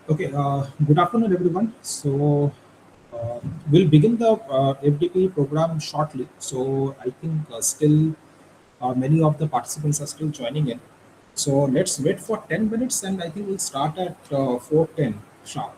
Okay, good afternoon, everyone. Uh, we'll begin the FDP program shortly. So, I think still many of the participants are still joining in. So, let's wait for 10 minutes and I think we'll start at 4:10 sharp.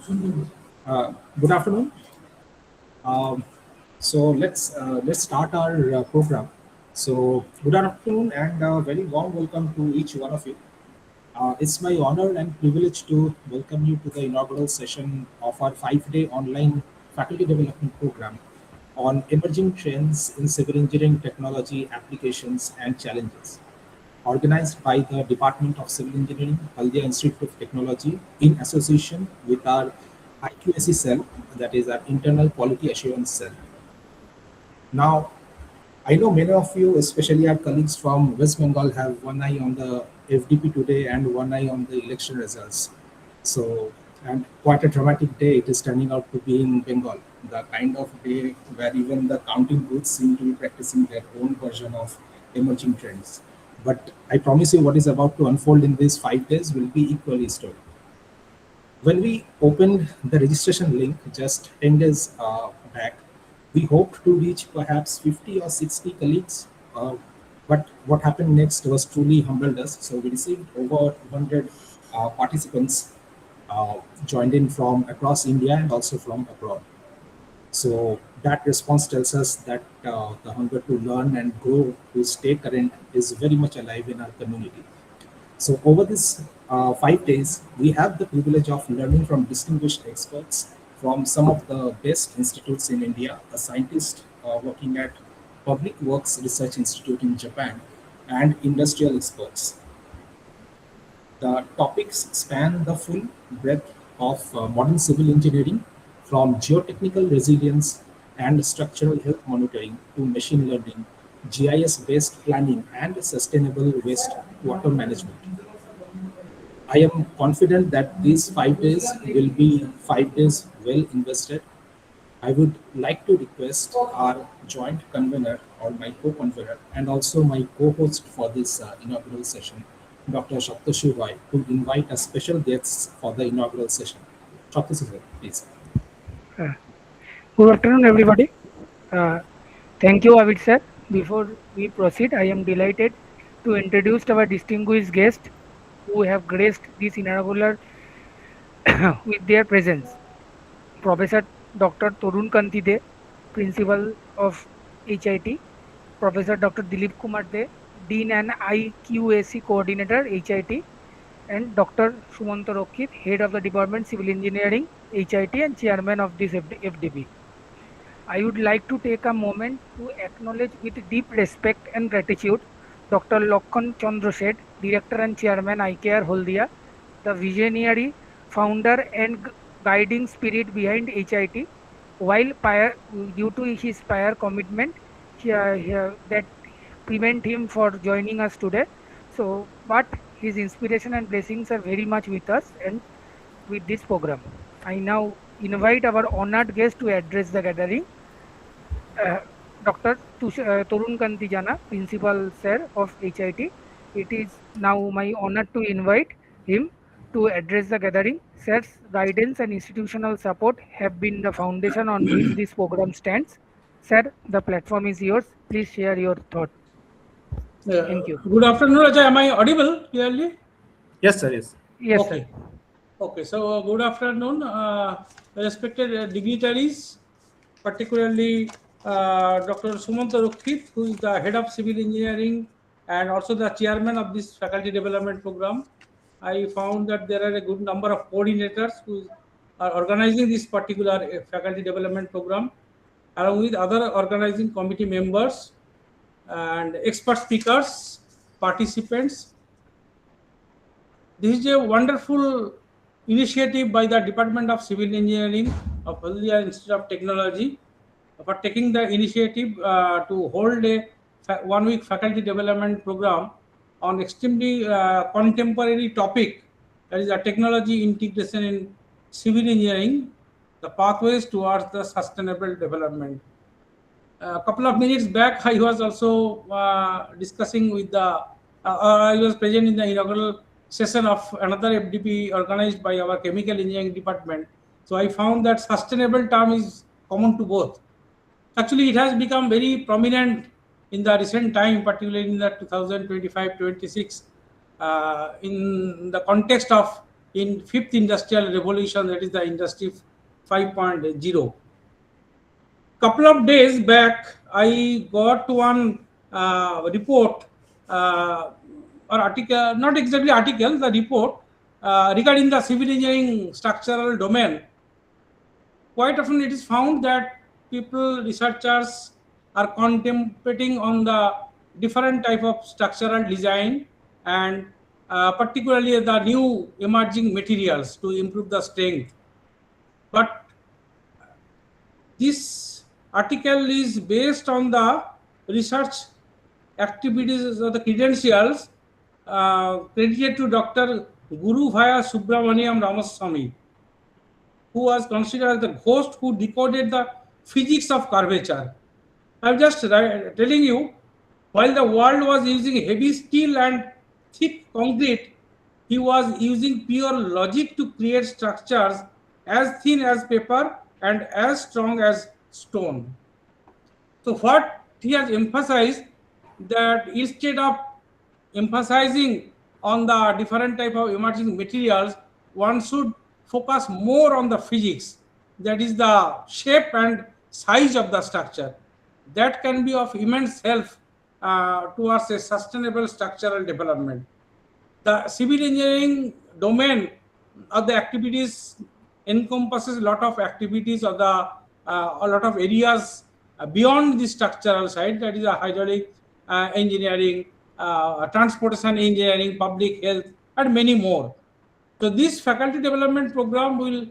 Good afternoon. Um, let's start our program. So good afternoon and very warm welcome to each one of you. It's my honor and privilege to welcome you to the inaugural session of our 5-day online faculty development program on emerging trends in civil engineering technology applications and challenges, organized by the Department of Civil Engineering, Haldia Institute of Technology, in association with our IQAC cell, that is our internal quality assurance cell. Now, I know many of you, especially our colleagues from West Bengal, have one eye on the FDP today and one eye on the election results. So, and quite a dramatic day it is turning out to be in Bengal. The kind of day where even the counting booths seem to be practicing their own version of emerging trends. But I promise you, what is about to unfold in these 5 days will be equally historic. When we opened the registration link just 10 days back, we hoped to reach perhaps 50 or 60 colleagues. But what happened next was truly humbled us. So we received over 200 participants joined in from across India and also from abroad. So that response tells us that the hunger to learn and grow, to stay current, is very much alive in our community. So over these 5 days, we have the privilege of learning from distinguished experts from some of the best institutes in India, a scientist working at Public Works Research Institute in Japan, and industrial experts. The topics span the full breadth of modern civil engineering, from geotechnical resilience and structural health monitoring to machine learning, GIS-based planning, and sustainable waste water management. I am confident that these 5 days will be 5 days well invested. I would like to request our joint convener or my co-convener and also my co-host for this inaugural session, Dr. Saptoshi Roy, to invite a special guests for the inaugural session. Saptoshi, sir, please. Uh, Good afternoon, everybody. Uh, Thank you, Avid sir. Before we proceed, I am delighted to introduce our distinguished guests who have graced this inaugural with their presence. Professor Dr. Torun Kantide, Principal of HIT, Professor Dr. Dilip Kumar De, Dean and IQAC Coordinator, HIT, and Dr. Sumanta Rokit, Head of the Department Civil Engineering, HIT, and Chairman of this FDP. I would like to take a moment to acknowledge with deep respect and gratitude Dr. Lokhan Chandra Seth, Director and Chairman IKR Holdia, the visionary, founder and guiding spirit behind HIT, while due to his prior commitment that prevent him for joining us today. So, but his inspiration and blessings are very much with us and with this program. I now invite our honored guest to address the gathering. uh, Dr. Torun Kantijana, Principal Sir of HIT. It is now my honor to invite him to address the gathering. Sir's guidance and institutional support have been the foundation on which this program stands. Sir, the platform is yours. Please share your thought. Thank you. Good afternoon, Ajay. Am I audible clearly? Yes, sir. Yes. Yes, sir. Okay. Okay. So, good afternoon, respected dignitaries, particularly Dr. Sumanta Rokit, who is the head of civil engineering and also the chairman of this faculty development program. I found that there are a good number of coordinators who are organizing this particular faculty development program, along with other organizing committee members and expert speakers, participants. This is a wonderful initiative by the Department of Civil Engineering of Haldia Institute of Technology for taking the initiative to hold a 1 week faculty development program on extremely contemporary topic, that is a technology integration in civil engineering, the pathways towards the sustainable development. A couple of minutes back, I was also discussing with I was present in the inaugural session of another FDP organized by our chemical engineering department. So I found that sustainable term is common to both. Actually, it has become very prominent in the recent time, particularly in the 2025-26, in the context of in fifth industrial revolution, that is the industry 5.0. Couple of days back, I got one report or article, not exactly article, the report regarding the civil engineering structural domain. Quite often it is found that people, researchers are contemplating on the different type of structural design and particularly the new emerging materials to improve the strength. But this article is based on the research activities or the credentials credited to Dr. Guru Bhaya Subramaniam Ramaswamy, who was considered as the ghost who decoded the physics of curvature. I'm just telling you, while the world was using heavy steel and thick concrete, he was using pure logic to create structures as thin as paper and as strong as stone. So what he has emphasized, that instead of emphasizing on the different type of emerging materials, one should focus more on the physics, that is the shape and size of the structure. That can be of immense help towards a sustainable structural development. The civil engineering domain of the activities encompasses a lot of activities of the a lot of areas beyond the structural side, that is a hydraulic engineering, transportation engineering, public health, and many more. So this faculty development program will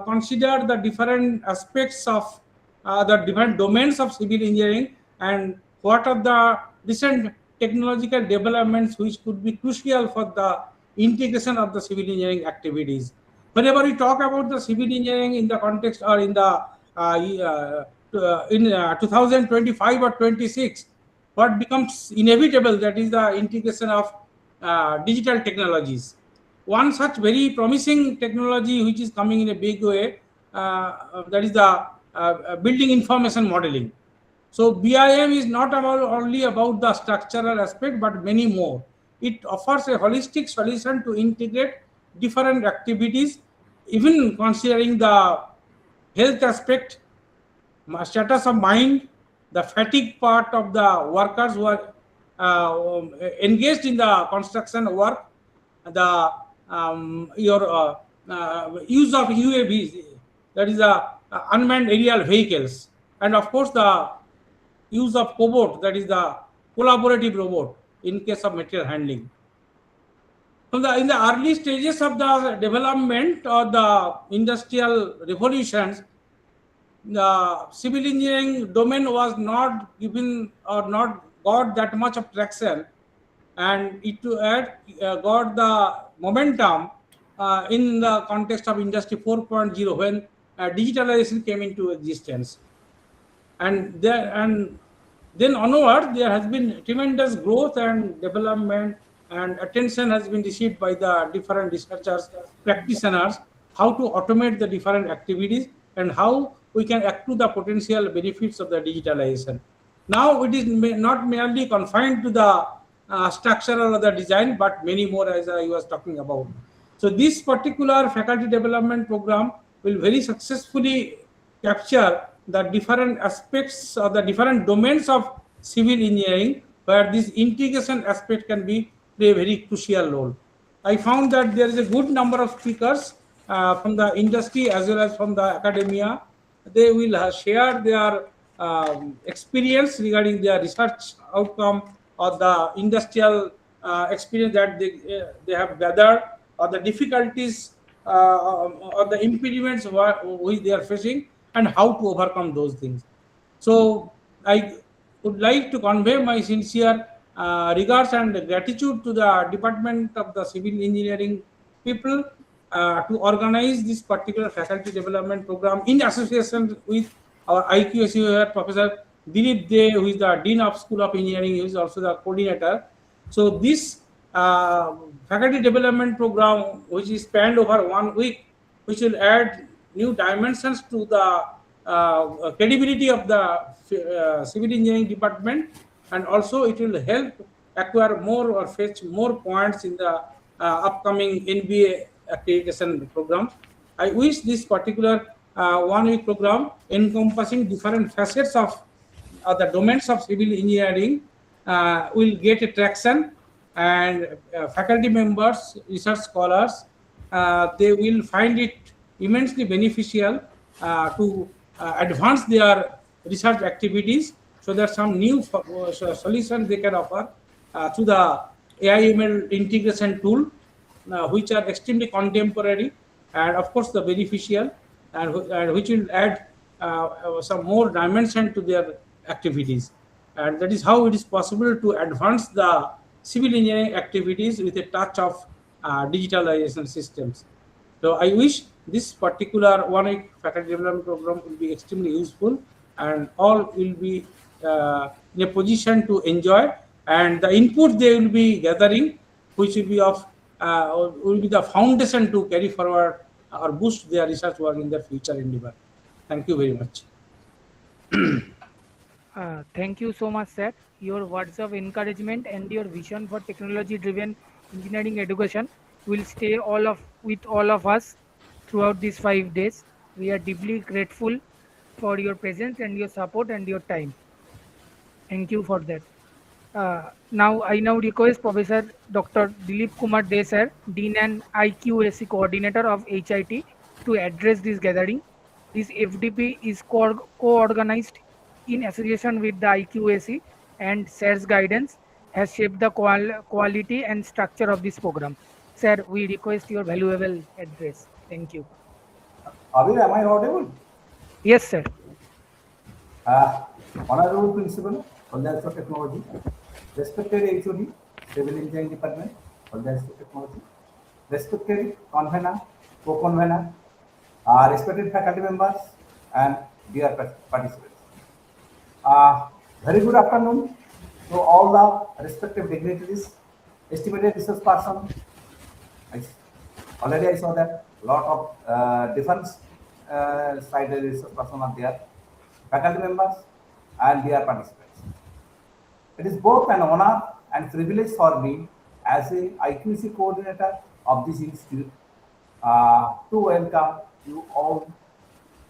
consider the different aspects of the different domains of civil engineering and what are the recent technological developments which could be crucial for the integration of the civil engineering activities. Whenever we talk about the civil engineering in the context or in the in 2025 or 26, what becomes inevitable, that is the integration of digital technologies. One such very promising technology which is coming in a big way, that is the building information modeling. So BIM is not only about the structural aspect, but many more. It offers a holistic solution to integrate different activities, even considering the health aspect, status of mind, the fatigue part of the workers who are engaged in the construction work, the your use of UAVs, that is the unmanned aerial vehicles, and of course the use of cobot, that is the collaborative robot in case of material handling. In the early stages of the development or the industrial revolutions, the civil engineering domain was not given or not got that much of traction, and it got the momentum in the context of industry 4.0 when digitalization came into existence. And then onward, there has been tremendous growth and development, and attention has been received by the different researchers, practitioners, how to automate the different activities and how we can accrue the potential benefits of the digitalization. Now it is not merely confined to the structural or the design, but many more, as I was talking about. So this particular faculty development program will very successfully capture the different aspects or the different domains of civil engineering, where this integration aspect can be play a very crucial role. I found that there is a good number of speakers from the industry as well as from the academia. They will share their experience regarding their research outcome or the industrial experience that they have gathered, or the difficulties or the impediments which they are facing, and how to overcome those things. So I would like to convey my sincere regards and gratitude to the Department of the Civil Engineering people to organize this particular faculty development program in association with our IQSU Professor Dilip De, who is the Dean of School of Engineering, who is also the coordinator. So this faculty development program, which is spanned over 1 week, which will add new dimensions to the credibility of the civil engineering department, and also it will help acquire more or fetch more points in the upcoming NBA accreditation programs. I wish this particular 1 week program encompassing different facets of the domains of civil engineering will get a traction, and faculty members, research scholars, they will find it immensely beneficial to advance their research activities, so that some new solutions they can offer through the AIML integration tool, which are extremely contemporary and of course the beneficial, and which will add some more dimension to their activities. And that is how it is possible to advance the civil engineering activities with a touch of digitalization systems. So I wish this particular 1 week faculty development program will be extremely useful, and all will be in a position to enjoy, and the input they will be gathering, which will be of will be the foundation to carry forward or boost their research work in their future endeavor. Thank you very much. Thank you so much, sir. Your words of encouragement and your vision for technology-driven engineering education will stay with all of us throughout these 5 days. We are deeply grateful for your presence and your support and your time. Thank you for that. Now, I now request Professor Dr. Dilip Kumar De, sir, Dean and IQAC Coordinator of HIT, to address this gathering. This FDP is co-organized in association with the IQAC, and sir's guidance has shaped the quality and structure of this program. Sir, we request your valuable address. Thank you. Abhi, am I audible? Yes, sir. Honorable Principal, College of Technology, respected HOD, Civil Engineering Department, College of Technology, respected convener, co-convener, respected faculty members, and dear participants. Very good afternoon to all the respective dignitaries, estimated research person. Already I saw that a lot of defense side research person are there, faculty members, and dear participants. It is both an honor and privilege for me as a IQC coordinator of this institute to welcome you all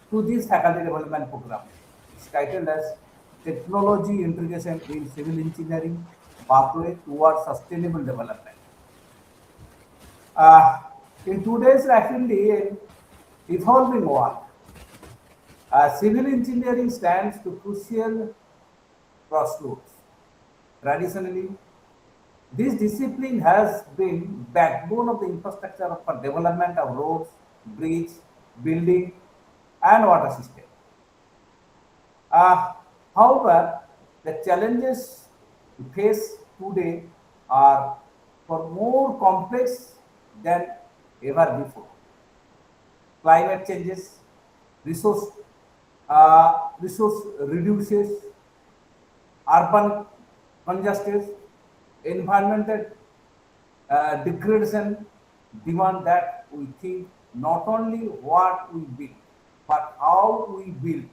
to this faculty development program. It's titled as Technology Integration in Civil Engineering Pathway Towards Sustainable Development. In today's rapidly evolving world, civil engineering stands to crucial crossroads. Traditionally, this discipline has been backbone of the infrastructure for development of roads, bridges, building, and water system. However, the challenges we face today are far more complex than ever before. Climate changes, resource reduces, urban congestion, environmental degradation demand that we think not only what we build, but how we build.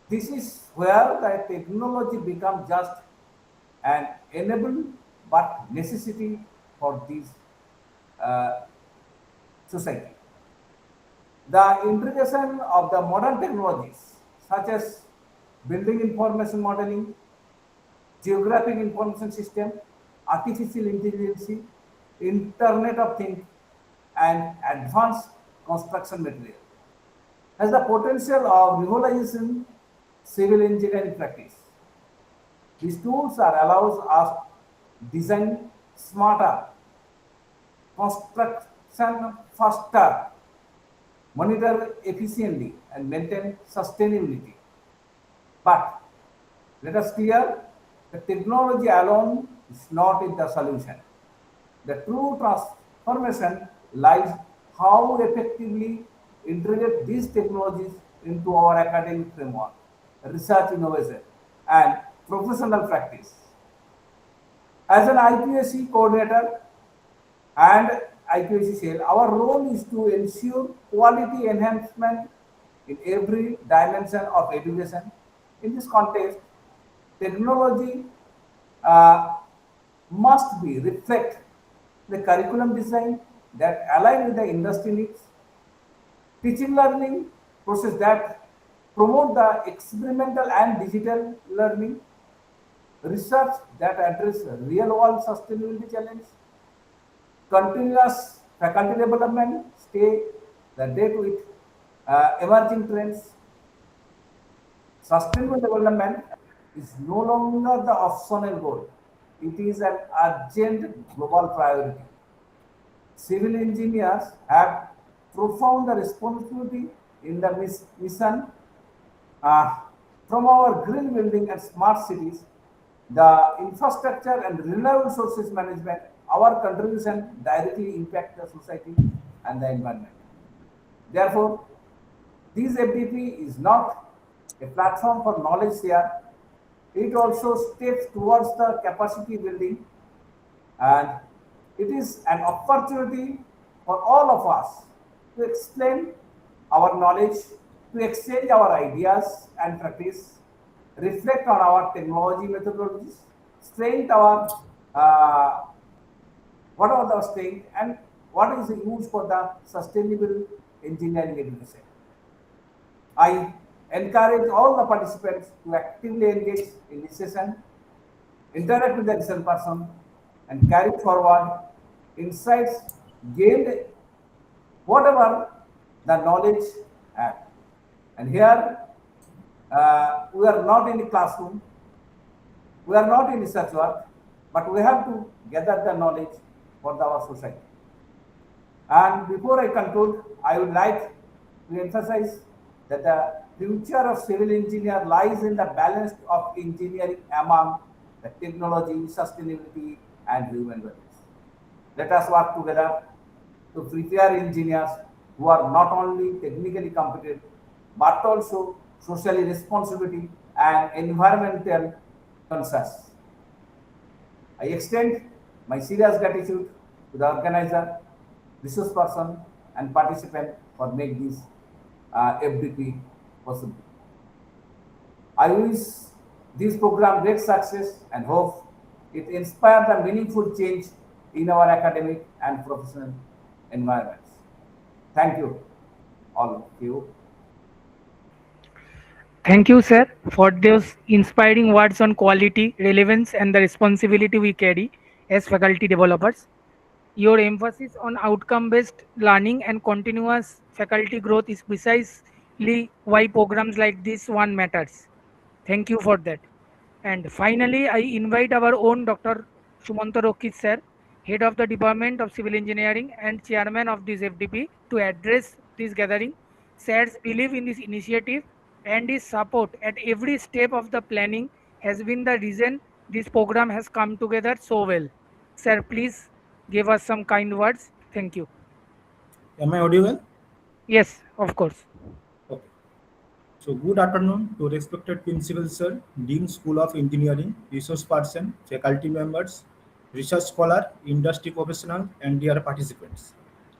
This is where the technology becomes just an enable but necessity for this society. The integration of the modern technologies such as building information modeling, geographic information system, artificial intelligence, Internet of Things, and advanced construction material has the potential of revolutionizing civil engineering practice. These tools are allows us design smarter, construction faster, monitor efficiently, and maintain sustainability. But let us clear, the technology alone is not in the solution. The true transformation lies how effectively integrate these technologies into our academic framework, research innovation, and professional practice. As an IPSC coordinator and IPSC cell, our role is to ensure quality enhancement in every dimension of education. In this context, technology must be reflect the curriculum design, that align with the industry needs, teaching learning process that promote the experimental and digital learning, research that address real world sustainability challenge, continuous faculty development, stay the date with emerging trends. Sustainable development is no longer the optional goal. It is an urgent global priority. Civil engineers have profound responsibility in the mission. uh, from our green building and smart cities, the infrastructure and renewable sources management, our contribution directly impact the society and the environment. Therefore, this FDP is not a platform for knowledge share. It also steps towards the capacity building, and it is an opportunity for all of us to explain our knowledge, to exchange our ideas and practice, reflect on our technology methodologies, strengthen our what are the strength and what is the use for the sustainable engineering education. I encourage all the participants to actively engage in this session, interact with the research person, and carry forward insights gained, whatever the knowledge have. And here, we are not in the classroom, we are not in research work, but we have to gather the knowledge for our society. And before I conclude, I would like to emphasize that the future of civil engineer lies in the balance of engineering among the technology, sustainability, and human values. Let us work together to prepare engineers who are not only technically competent but also socially responsibility and environmental conscious. I extend my serious gratitude to the organizer, resource person, and participant for making this FDP possible. I wish this program great success and hope it inspires the meaningful change in our academic and professional environments. Thank you, all of you. Thank you, sir, for those inspiring words on quality, relevance, and the responsibility we carry as faculty developers. Your emphasis on outcome based learning and continuous faculty growth is precisely why programs like this one matters. Thank you for that. And finally, I invite our own Dr. Sumanta Rokit sir, Head of the Department of Civil Engineering and Chairman of this FDP, to address this gathering. Sir's belief in this initiative and his support at every step of the planning has been the reason this program has come together so well. Sir, please give us some kind words. Thank you. Am I audible? Yes, of course. Okay. So good afternoon to respected Principal Sir, Dean School of Engineering, resource person, faculty members, research scholar, industry professional, and dear participants.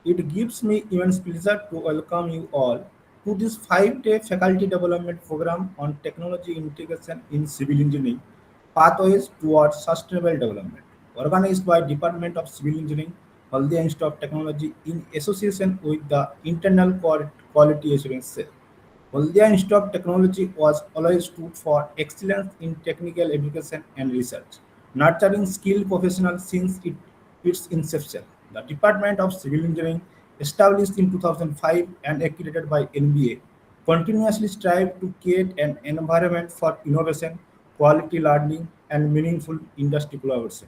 It gives me immense pleasure to welcome you all to this 5-day faculty development program on technology integration in civil engineering, pathways towards sustainable development, organized by Department of Civil Engineering, Haldia Institute of Technology in association with the Internal Quality Assurance Cell. Haldia Institute of Technology was always stood for excellence in technical education and research, nurturing skilled professionals since its inception. The Department of Civil Engineering, established in 2005 and accredited by NBA, continuously strive to create an environment for innovation, quality learning, and meaningful industry collaboration.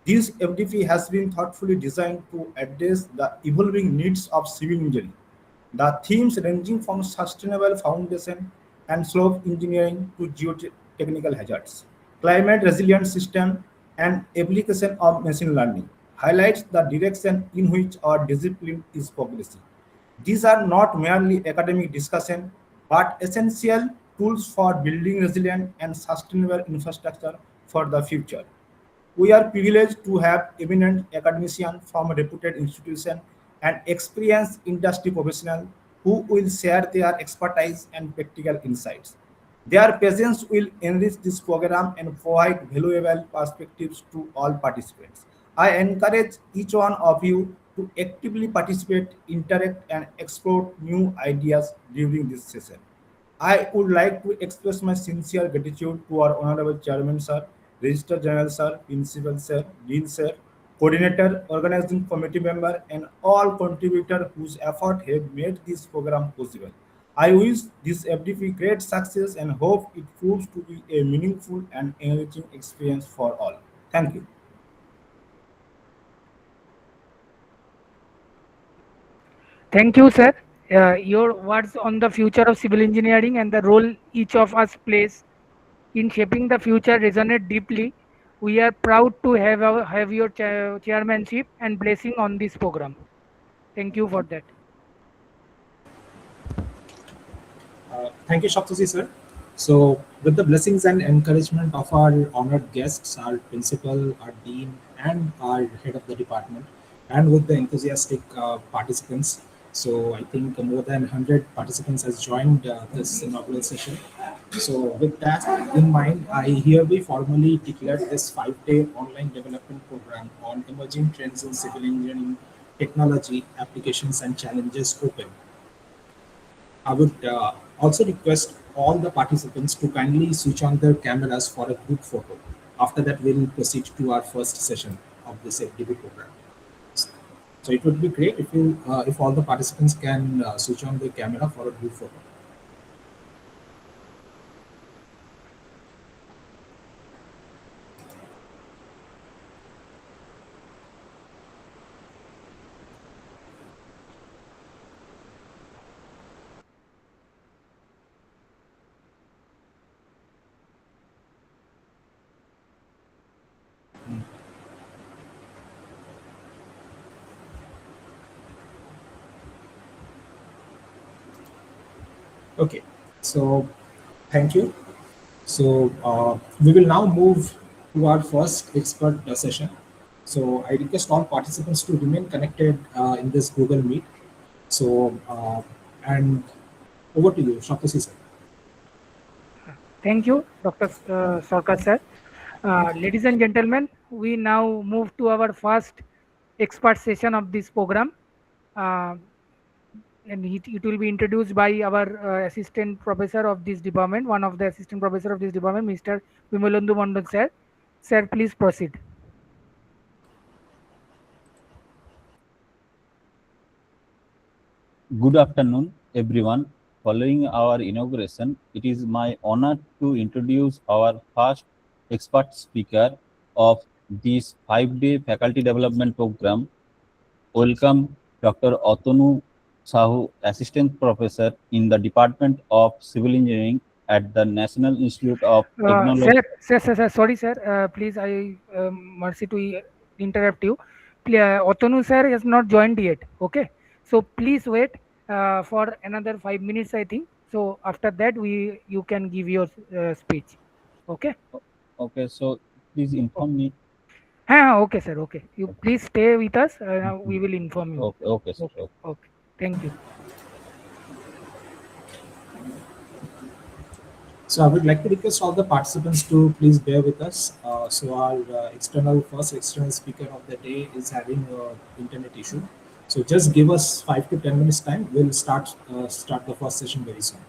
This FDP has been thoughtfully designed to address the evolving needs of civil engineering. The themes ranging from sustainable foundation and slope engineering to geotechnical hazards, climate resilient system, and application of machine learning highlights the direction in which our discipline is progressing. These are not merely academic discussion, but essential tools for building resilient and sustainable infrastructure for the future. We are privileged to have eminent academicians from reputed institutions and experienced industry professionals who will share their expertise and practical insights. Their presence will enrich this program and provide valuable perspectives to all participants. I encourage each one of you to actively participate, interact, and explore new ideas during this session. I would like to express my sincere gratitude to our Honorable Chairman Sir, Registrar General Sir, Principal Sir, Dean Sir, Coordinator, Organizing Committee member, and all contributors whose effort have made this program possible. I wish this FDP great success and hope it proves to be a meaningful and enriching experience for all. Thank you. Thank you, sir. Your words on the future of civil engineering and the role each of us plays in shaping the future resonate deeply. We are proud to have your chairmanship and blessing on this program. Thank you for that. Thank you, Shaptasi sir. So, with the blessings and encouragement of our honored guests, our principal, our dean, and our head of the department, and with the enthusiastic participants, so I think more than 100 participants has joined this inaugural session. So, with that in mind, I hereby formally declare this 5-day online development program on emerging trends in civil engineering, technology, applications, and challenges open. I would also request all the participants to kindly switch on their cameras for a group photo. After that, we'll proceed to our first session of this FDB program. So it would be great if all the participants can switch on their camera for a group photo. Okay, so thank you. So we will now move to our first expert session. So I request all participants to remain connected in this Google Meet. So and over to you, Shapasi sir. Thank you, Dr. Sarkar sir. Ladies and gentlemen, we now move to our first expert session of this program. Uh, and it will be introduced by our assistant professor of this department, one of the assistant professor of this department, Mr. Vimalandu Mondal sir. Sir, please proceed. Good afternoon, everyone. Following our inauguration, it is my honor to introduce our first expert speaker of this 5-day faculty development program. Welcome Dr. Otonu Sahu, Assistant Professor in the Department of Civil Engineering at the National Institute of Technology. Sir, sorry, sir. Please, I mercy to interrupt you. Otonu sir has not joined yet. Okay, so please wait for another 5 minutes, I think. So after that, you can give your speech. Okay. Okay, so please inform me. Okay, sir. Okay, you please stay with us. We will inform you. Okay, sir. Okay. Thank you. So I would like to request all the participants to please bear with us. So our first external speaker of the day is having an internet issue. So just give us 5 to 10 minutes time. We'll start the first session very soon.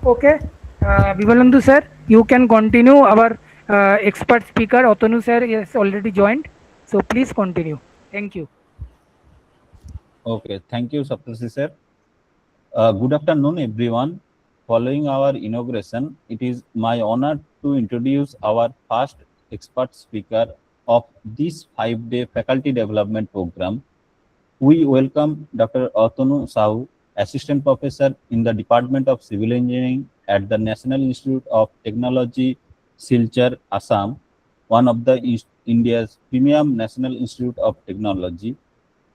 Okay, Vivalandu sir, you can continue. Our expert speaker Otonu sir is already joined, so please continue. Thank you. Okay, thank you, Saptarshi sir. Good afternoon, everyone. Following our inauguration, it is my honor to introduce our first expert speaker of this 5-day faculty development program. We welcome Dr. Otonu Sahu, Assistant Professor in the Department of Civil Engineering at the National Institute of Technology, Silchar, Assam, one of the India's premium National Institute of Technology.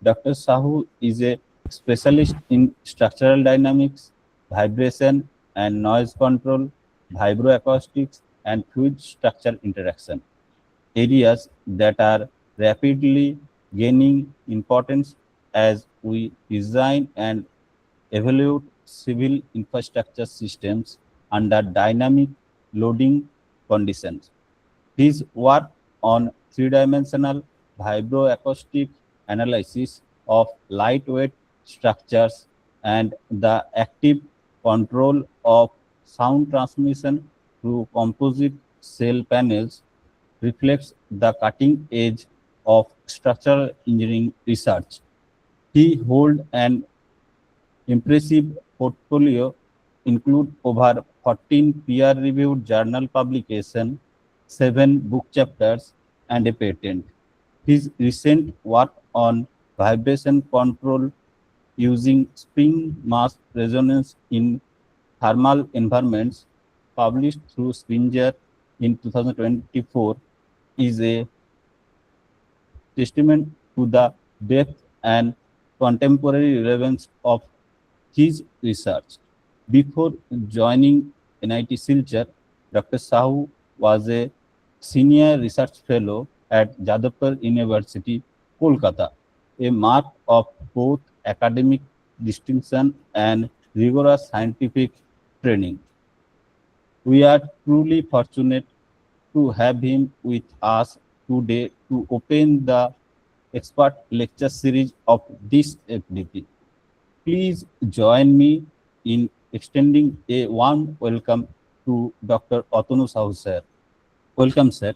Dr. Sahu is a specialist in structural dynamics, vibration and noise control, vibroacoustics, and fluid structure interaction, areas that are rapidly gaining importance as we design and evaluate civil infrastructure systems under dynamic loading conditions. His work on three-dimensional vibroacoustic analysis of lightweight structures and the active control of sound transmission through composite cell panels reflects the cutting edge of structural engineering research. He holds an impressive portfolio include over 14 peer-reviewed journal publications, 7 book chapters, and a patent. His recent work on vibration control using spring mass resonance in thermal environments, published through Springer in 2024, is a testament to the depth and contemporary relevance of his research. Before joining NIT Silchar, Dr. Sahu was a senior research fellow at Jadavpur University, Kolkata, a mark of both academic distinction and rigorous scientific training. We are truly fortunate to have him with us today to open the expert lecture series of this FDP. Please join me in extending a warm welcome to Dr. Atanu Sahu, sir. Welcome, sir.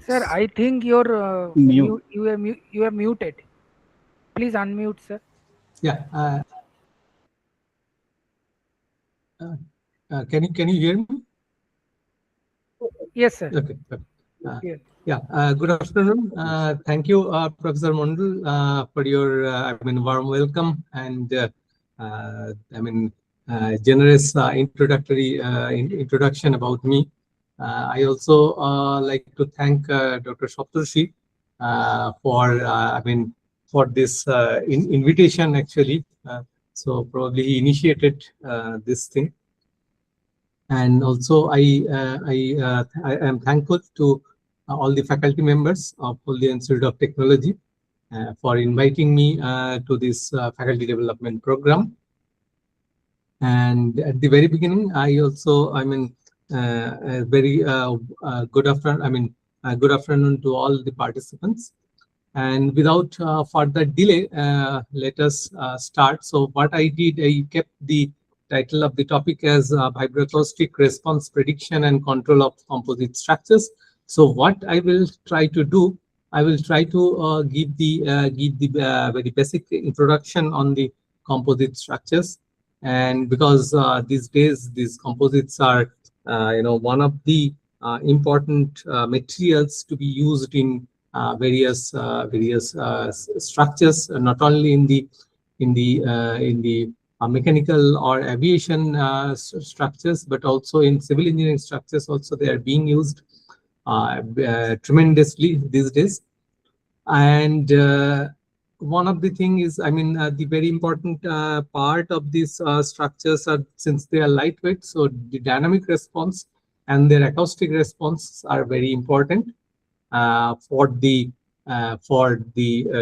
Sir, I think you're Mute. you are muted. Please unmute, sir. Yeah. Can you hear me? Yes, sir. Okay. Yeah. Yeah. Good afternoon. Thank you, Professor Mondal, for your warm welcome and generous introductory introduction about me. I also like to thank Dr. Saptarshi for this invitation actually. So probably he initiated this thing. And also I am thankful to all the faculty members of the Institute of Technology for inviting me to this faculty development program. And at the very beginning, I also, a very good afternoon. Good afternoon to all the participants. And without further delay, let us start. So what I did, I kept the title of the topic as vibroacoustic response prediction and control of composite structures. So what I will try to do, I will try to give the very basic introduction on the composite structures. And because these days these composites are one of the important materials to be used in various structures, not only in the mechanical or aviation structures, but also in civil engineering structures. Also, they are being used tremendously these days. And one of the thing is, the very important part of these structures are, since they are lightweight, so the dynamic response and their acoustic response are very important for the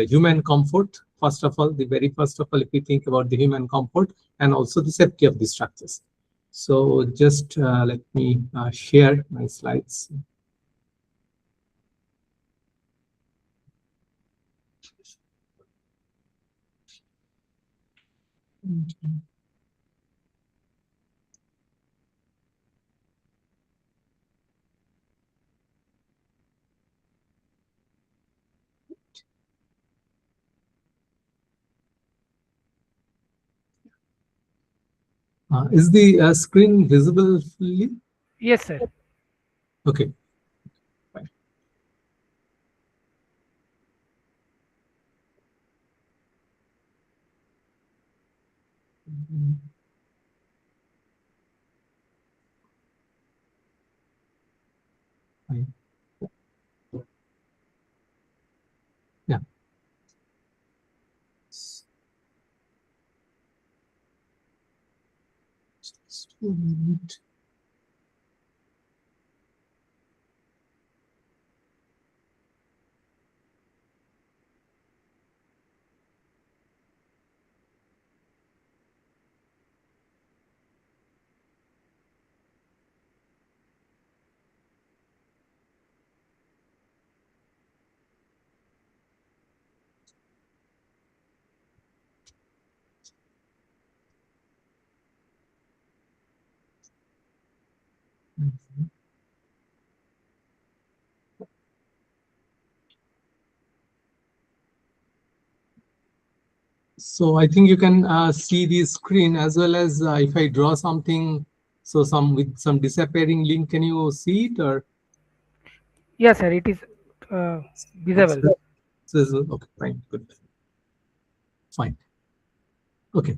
human comfort. First of all, if we think about the human comfort and also the safety of the structures. So just let me share my slides. Is the screen visible fully? Yes, sir. Okay. Fine. Fine. Yeah. Just a minute. Mhm. So I think you can see the screen as well as if I draw something, so with some disappearing link, can you see it or? Yes, sir. It is visible. Okay, fine, good, fine. Okay.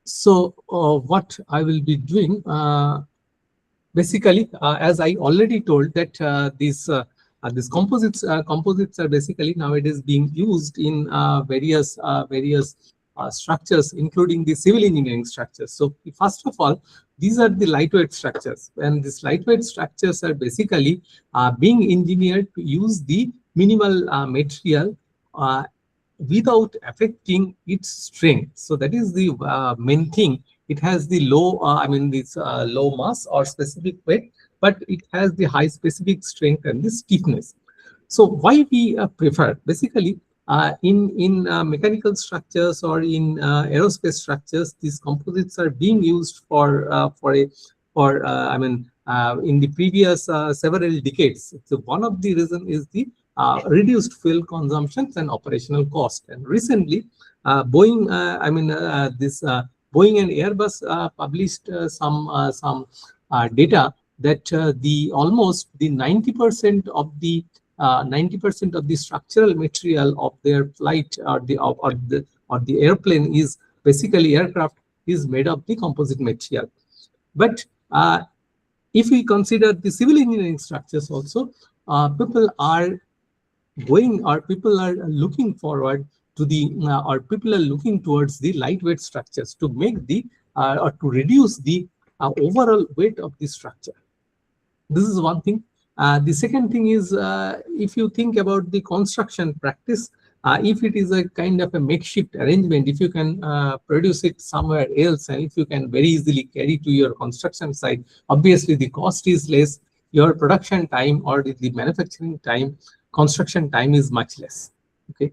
So what I will be doing, basically, as I already told that these composites are basically nowadays being used in various structures, including the civil engineering structures. So first of all, these are the lightweight structures, and these lightweight structures are basically being engineered to use the minimal material without affecting its strength. So that is the main thing. It has the low, this low mass or specific weight, but it has the high specific strength and the stiffness. So why we prefer basically in mechanical structures or in aerospace structures, these composites are being used in the previous several decades. So one of the reason is the reduced fuel consumptions and operational cost. And recently, Boeing, Boeing and Airbus published some data that the almost the 90% of the 90% of the structural material of their flight or the airplane is basically aircraft is made of the composite material. But if we consider the civil engineering structures also, people are looking forward to the or people are looking towards the lightweight structures to make the or to reduce the overall weight of the structure. This is one thing. The second thing is, if you think about the construction practice, if it is a kind of a makeshift arrangement, if you can produce it somewhere else, and if you can very easily carry to your construction site, obviously the cost is less, your production time or the manufacturing time, construction time is much less. Okay.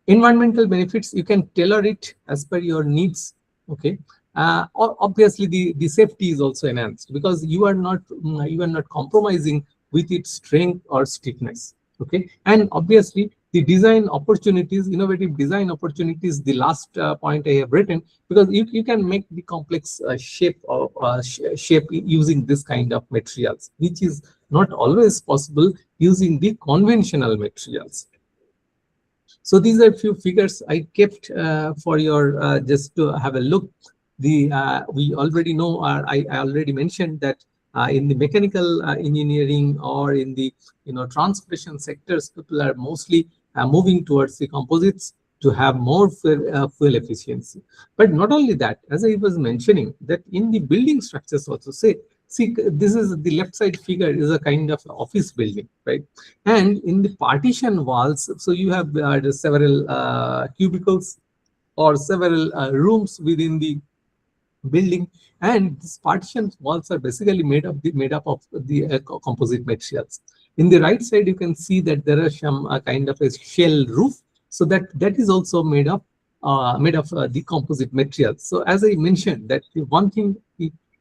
Environmental benefits, you can tailor it as per your needs. Okay. Obviously the safety is also enhanced because you are not compromising with its strength or stiffness. Okay. And obviously the design opportunities, innovative design opportunities, the last point I have written, because you can make the complex shape using this kind of materials, which is not always possible using the conventional materials. So these are a few figures I kept for your just to have a look. We already know, I already mentioned that in the mechanical engineering or in the transportation sectors, people are mostly moving towards the composites to have more fuel efficiency. But not only that, as I was mentioning, that in the building structures also, see, this is the left side figure is a kind of office building, right? And in the partition walls, so you have several cubicles or several rooms within the building, and these partition walls are basically made up of the composite materials. In the right side, you can see that there are some kind of a shell roof, so that is also made of the composite materials. So as I mentioned, that the one thing,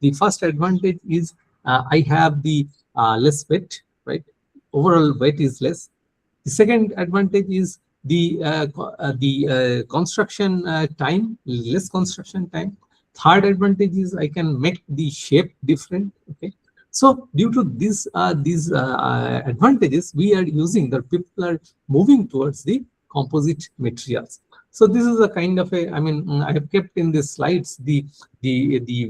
the first advantage is I have the less weight, right? Overall weight is less. The second advantage is the construction time, less construction time. Third advantage is I can make the shape different. Okay, so due to these advantages, we are using, the people are moving towards the composite materials. So this is a kind of a, I mean, I have kept in the slides the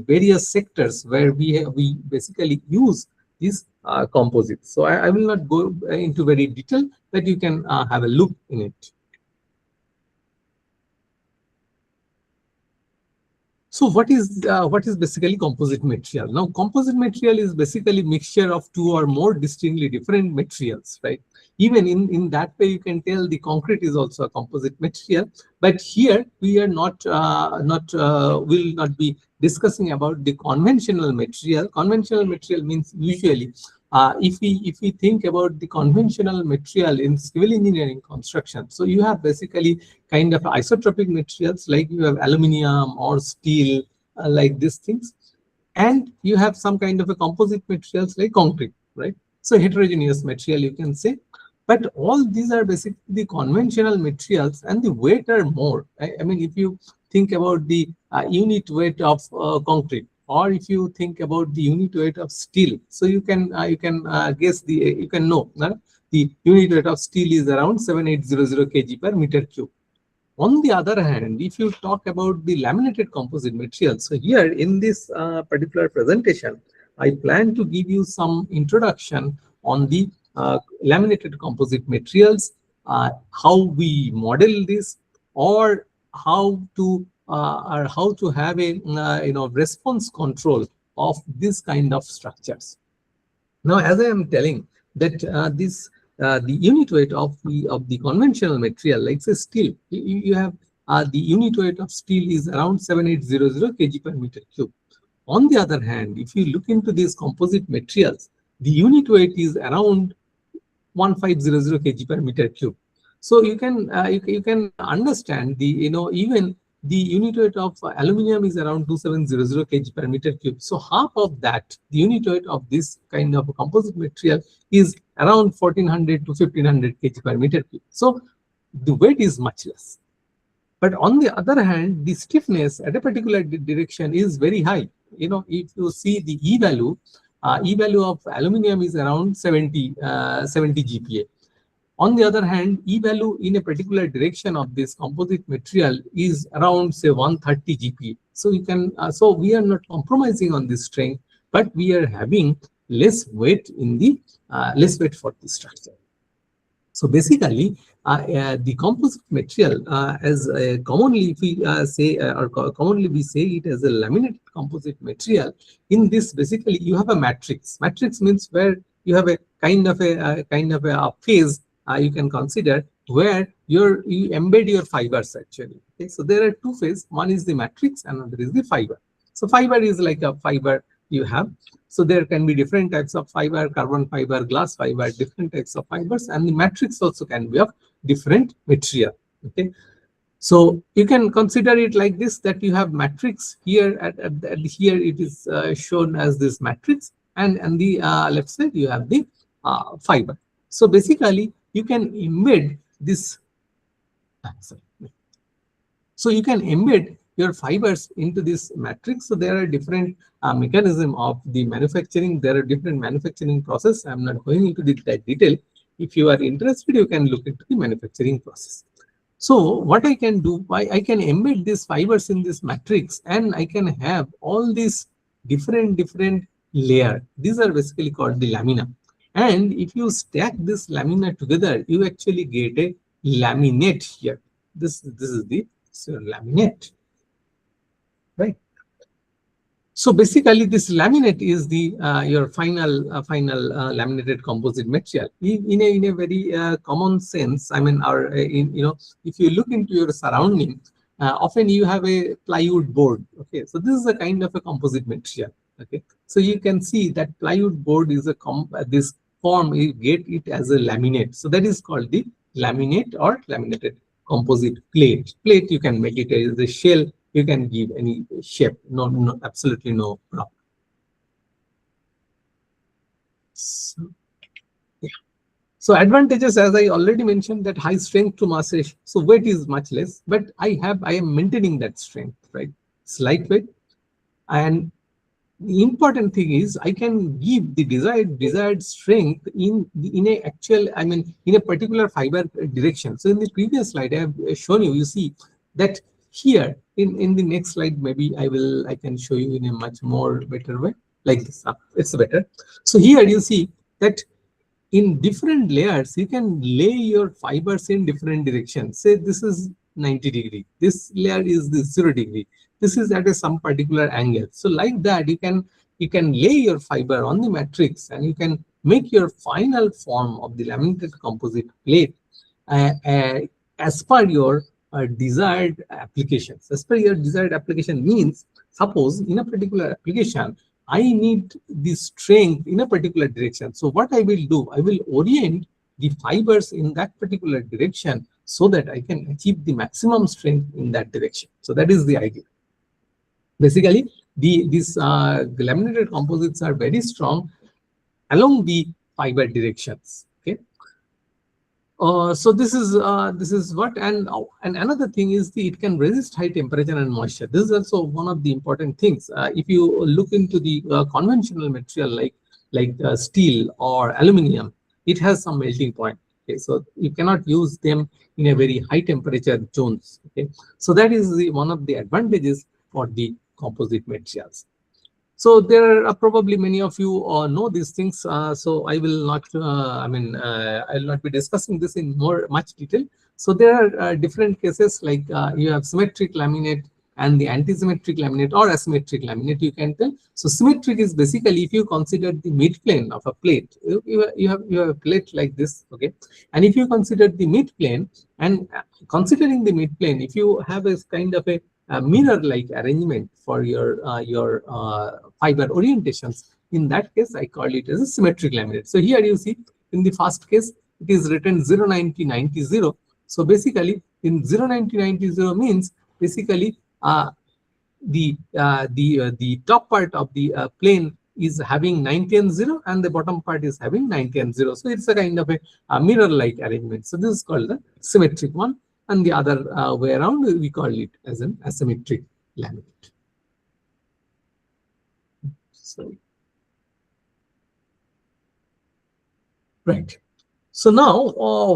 various sectors where we basically use these composites. So I will not go into very detail, but you can have a look in it. So what is basically composite material? Now, composite material is basically mixture of two or more distinctly different materials, right? Even in that way, you can tell the concrete is also a composite material. But here we are will not be discussing about the conventional material. Conventional material means usually, if we think about the conventional material in civil engineering construction, so you have basically kind of isotropic materials like you have aluminium or steel, like these things, and you have some kind of a composite materials like concrete, right? So heterogeneous material, you can say. But all these are basically the conventional materials, and the weight are more. I mean, if you think about the unit weight of concrete, or if you think about the unit weight of steel, so you can guess you can know the unit weight of steel is around 7800 kg per meter cube. On the other hand, if you talk about the laminated composite material, so here in this particular presentation, I plan to give you some introduction on the laminated composite materials, how we model this, or how to have a response control of this kind of structures. Now, as I am telling that the unit weight of the conventional material, like say steel, you have the unit weight of steel is around 7800 kg per meter cube. On the other hand, if you look into these composite materials, the unit weight is around 1500 kg per meter cube. So you can understand the even the unit weight of aluminum is around 2700 kg per meter cube. So half of that, the unit weight of this kind of composite material is around 1400 to 1500 kg per meter cube. So the weight is much less. But on the other hand, the stiffness at a particular direction is very high. If you see the E value of aluminum is around 70 GPa. On the other hand, E value in a particular direction of this composite material is around say 130 GPa. So you can so we are not compromising on this strength, but we are having less weight in the less weight for the structure. So basically, the composite material, as commonly we say, or commonly we say it as a laminated composite material. In this, basically, you have a matrix. Matrix means where you have a kind of a phase you can consider where you embed your fibers actually. Okay, so there are two phases. One is the matrix, and another is the fiber. So fiber is like a fiber you have. So there can be different types of fiber, carbon fiber, glass fiber, different types of fibers, and the matrix also can be of different material. Okay, so you can consider it like this, that you have matrix here. Here it is shown as this matrix, and the left side you have the fiber. So basically, you can embed this. So you can embed your fibers into this matrix. So there are different mechanism of the manufacturing. There are different manufacturing process. I'm not going into that detail. If you are interested, you can look into the manufacturing process. So what I can do, I can embed these fibers in this matrix, and I can have all these different layer. These are basically called the lamina. And if you stack this lamina together, you actually get a laminate here. This is the laminate, right? So basically, this laminate is the your final laminated composite material. In a very common sense, I mean, if you look into your surrounding, often you have a plywood board. Okay, so this is a kind of a composite material. Okay, so you can see that plywood board is this form. You get it as a laminate. So that is called the laminate or laminated composite plate. Plate, you can make it as a shell. You can give any shape. No, absolutely no problem. So, yeah. So advantages, as I already mentioned, that high strength to mass ratio. So weight is much less, but I am maintaining that strength, right? It's lightweight, and the important thing is I can give the desired strength in a actual, I mean, in a particular fiber direction. So in the previous slide I have shown you, you see that here in the next slide, maybe I can show you in a much more better way, like this. It's better. So here you see that in different layers, you can lay your fibers in different directions. Say this is 90 degree, this layer is this 0 degree, this is at some particular angle. So like that, you can lay your fiber on the matrix, and you can make your final form of the laminated composite plate as per your desired applications. As per your desired application means, suppose in a particular application, I need the strength in a particular direction. So what I will do, I will orient the fibers in that particular direction so that I can achieve the maximum strength in that direction. So that is the idea. Basically, these laminated composites are very strong along the fiber directions. Okay. So this is what, and another thing is it can resist high temperature and moisture. This is also one of the important things. If you look into the conventional material like steel or aluminum, it has some melting point. Okay, so you cannot use them in a very high temperature zones. Okay, so that is one of the advantages for the composite materials. So there are probably many of you know these things. So I will not, I will not be discussing this in much detail. So there are different cases, like you have symmetric laminate and the anti-symmetric laminate or asymmetric laminate, you can tell. So symmetric is basically, if you consider the mid plane of a plate, you have a plate like this, okay? And if you consider the mid plane, and considering the mid plane, if you have a kind of a mirror-like arrangement for your fiber orientations, in that case, I call it as a symmetric laminate. So here you see, in the first case, it is written 0, 90, 90, 0. So basically, in 0, 90, 90, 0 means basically the top part of the plane is having 90 and 0, and the bottom part is having 90 and 0. So it's a kind of a mirror-like arrangement. So this is called the symmetric one, and the other way around, we call it as an asymmetric laminate. So, right. So now,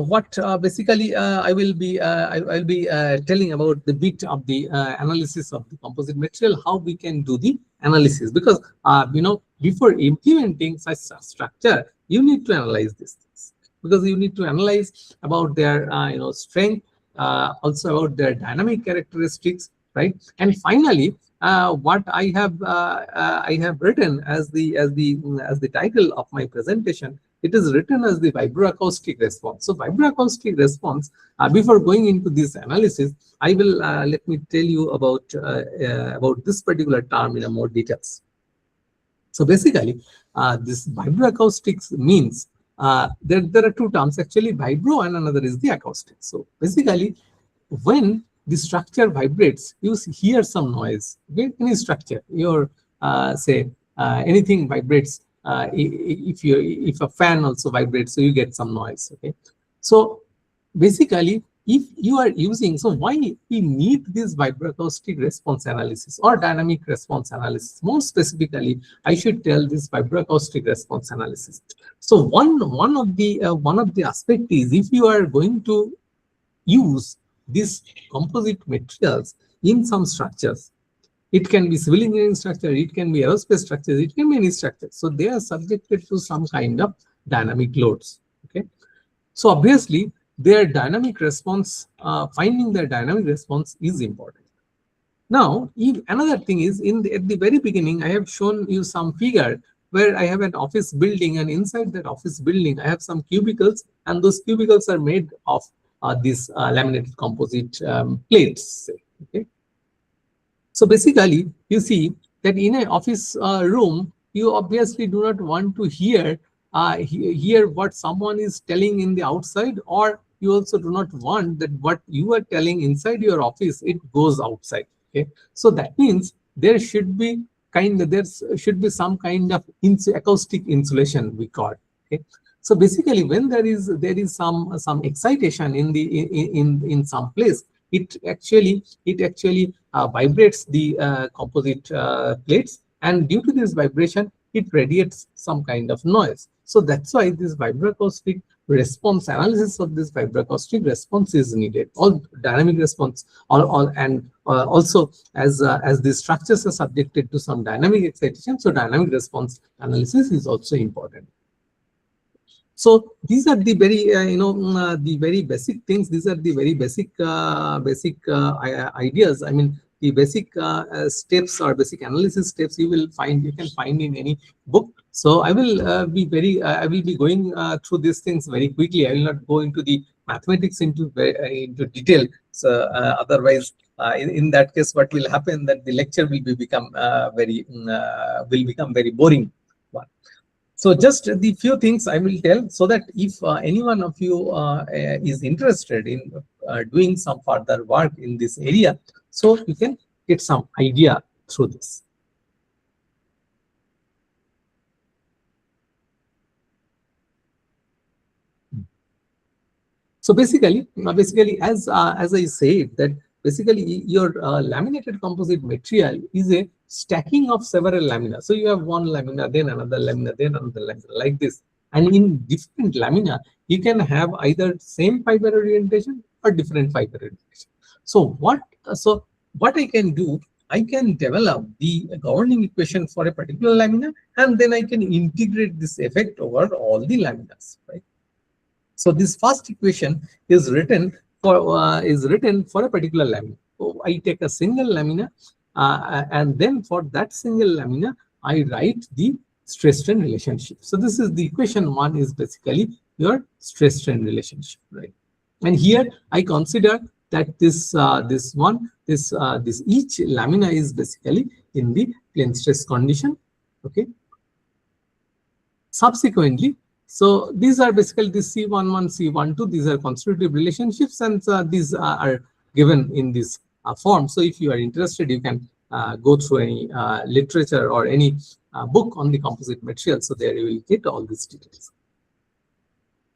what basically I will be telling about the bit of the analysis of the composite material, how we can do the analysis, because before implementing such structure, you need to analyze these things, because you need to analyze about their strength, also about their dynamic characteristics, right? And finally, what I have written as the title of my presentation, it is written as the vibroacoustic response. So vibroacoustic response, before going into this analysis, I will let me tell you about this particular term in more details. So basically, this vibroacoustics means there are two terms actually, vibro and another is the acoustic. So basically, when the structure vibrates, you hear some noise. Okay? Any structure, your say anything vibrates. If a fan also vibrates, so you get some noise. Okay, so basically, if you are using, so why we need this vibroacoustic response analysis or dynamic response analysis? More specifically, I should tell this vibroacoustic response analysis. So one of the aspect is, if you are going to use these composite materials in some structures, it can be civil engineering structure, it can be aerospace structures, it can be any structure. So they are subjected to some kind of dynamic loads. Okay, so obviously their dynamic response, finding their dynamic response is important. Now, another thing is, at the very beginning, I have shown you some figure where I have an office building, and inside that office building, I have some cubicles, and those cubicles are made of these laminated composite plates. Okay. So basically, you see that in an office room, you obviously do not want to hear what someone is telling in the outside, or you also do not want that what you are telling inside your office, it goes outside. Okay, so that means there should be some kind of acoustic insulation, we call it. Okay, so basically, when there is some excitation in some place, it actually vibrates the composite plates, and due to this vibration, it radiates some kind of noise. So that's why this vibroacoustic response analysis of this vibroacoustic response is needed, all dynamic response, and also as the structures are subjected to some dynamic excitation, so dynamic response analysis is also important. So these are the very the very basic things. These are the very basic ideas. I mean, the basic steps or basic analysis steps you can find in any book. So I will be going through these things very quickly. I will not go into the mathematics into detail. So otherwise, in that case, what will happen that the lecture will become very boring one. So just the few things I will tell, so that if any one of you is interested in doing some further work in this area, so you can get some idea through this. So basically, as I said, that basically your laminated composite material is a stacking of several lamina. So you have one lamina, then another lamina, then another lamina, like this. And in different lamina, you can have either same fiber orientation or different fiber orientation. So what I can do, I can develop the governing equation for a particular lamina, and then I can integrate this effect over all the laminas, right? So this first equation is written for a particular lamina. So I take a single lamina, and then for that single lamina, I write the stress-strain relationship. So this is the equation one, is basically your stress-strain relationship, right? And here I consider that this each lamina is basically in the plane stress condition. Okay. Subsequently, so these are basically the C11, C12. These are constitutive relationships, and these are given in this form. So if you are interested, you can go through any literature or any book on the composite material. So there you will get all these details.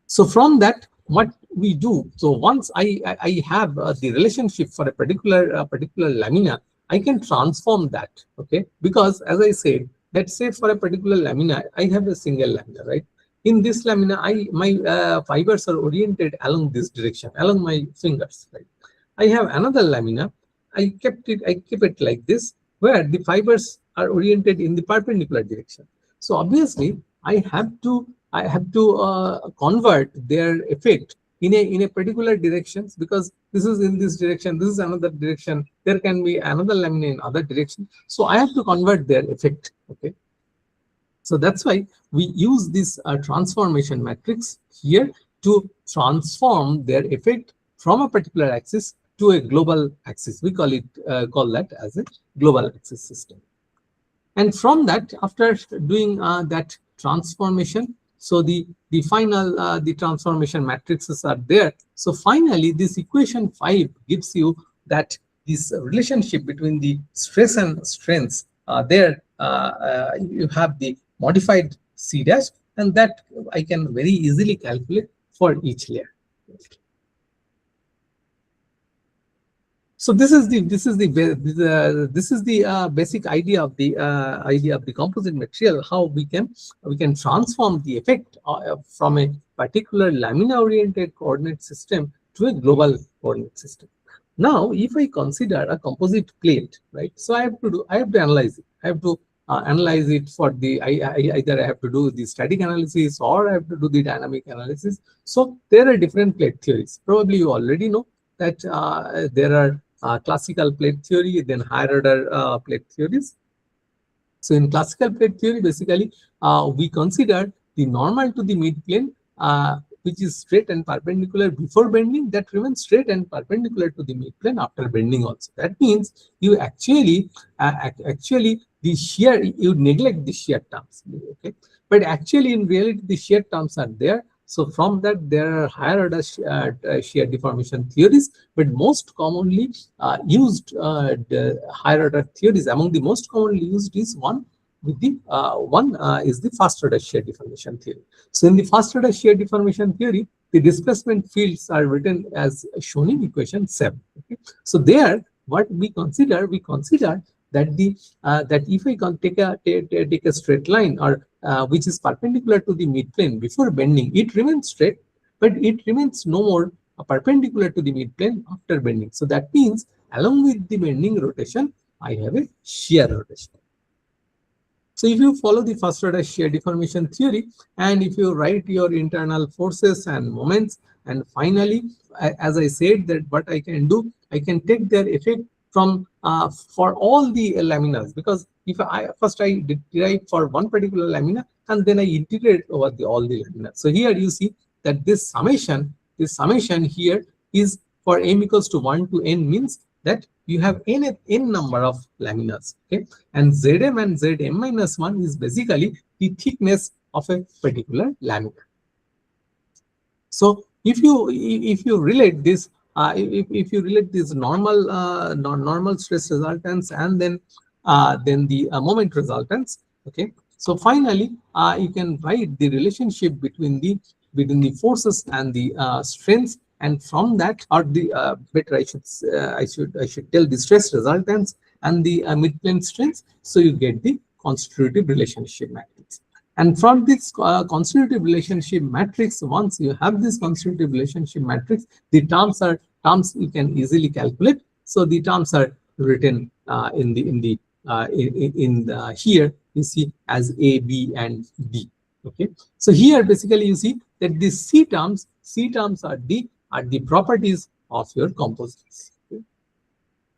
So from that, what we do, so once I have the relationship for a particular lamina, I can transform that. Okay, because as I said, let's say for a particular lamina, I have a single lamina, right? In this lamina, my fibers are oriented along this direction, along my fingers, right? I have another lamina. I keep it like this, where the fibers are oriented in the perpendicular direction. So obviously, I have to convert their effect in a particular directions, because this is in this direction, this is another direction. There can be another lamina in other direction. So I have to convert their effect. Okay. So that's why we use this transformation matrix here to transform their effect from a particular axis to a global axis. We call that as a global axis system. And from that, after doing that transformation, so the final the transformation matrices are there. So finally, this equation 5 gives you that this relationship between the stress and strains. There you have the modified C dash, and that I can very easily calculate for each layer. So this is the basic idea of the composite material, how we can transform the effect from a particular lamina oriented coordinate system to a global coordinate system. Now, if I consider a composite plate, right? So I have to analyze it. I have to analyze it for the either I have to do the static analysis or I have to do the dynamic analysis. So there are different plate theories. Probably you already know that there are classical plate theory, then higher order plate theories. So in classical plate theory, basically we consider the normal to the mid plane, which is straight and perpendicular before bending, that remains straight and perpendicular to the mid plane after bending also. That means you actually the shear, you neglect the shear terms, okay? But actually in reality the shear terms are there. So from that there are higher order shear deformation theories, but most commonly used the higher order theories, among the most commonly used is one with the is the first order shear deformation theory. So in the first order shear deformation theory, the displacement fields are written as shown in equation 7. Okay? So there, what we consider that the that if I can take a straight line or which is perpendicular to the midplane before bending, it remains straight, but it remains no more perpendicular to the midplane after bending. So that means along with the bending rotation, I have a shear rotation. So if you follow the first order shear deformation theory, and if you write your internal forces and moments, and finally, as I said, that what I can do, I can take their effect from for all the laminas, because if I first derive for one particular lamina and then I integrate over all the laminas. So here you see that this summation here is for m equals to 1 to n, means that you have n number of laminas, okay, and Zm and Zm minus 1 is basically the thickness of a particular lamina. So if you relate this, if you relate this normal stress resultants and then the moment resultants, okay. So finally, you can write the relationship between the forces and the strengths, and from that, or the better I should tell the stress resultants and the midplane strengths. So you get the constitutive relationship matrix. And from this constitutive relationship matrix, once you have this constitutive relationship matrix, the terms you can easily calculate. So the terms are written here you see as A, B, and D. Okay. So here basically you see that the C terms are the properties of your composites. Okay.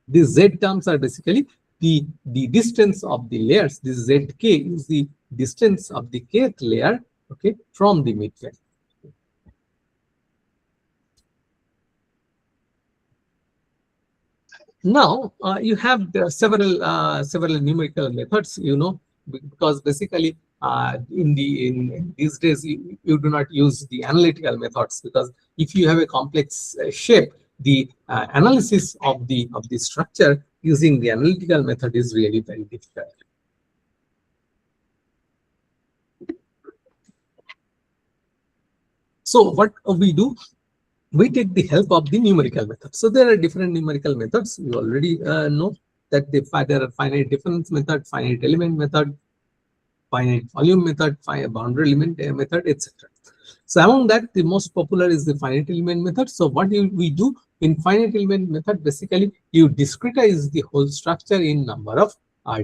The Z terms are basically the distance of the layers. This Zk is the distance of the kth layer, okay, from the midplane. Now you have several numerical methods, you know, because basically in these days you do not use the analytical methods, because if you have a complex shape, the analysis of the structure using the analytical method is really very difficult. So what we do, we take the help of the numerical method. So there are different numerical methods. You already know that there are finite difference method, finite element method, finite volume method, boundary element method, etc. So among that, the most popular is the finite element method. So what we do in finite element method, basically you discretize the whole structure in number of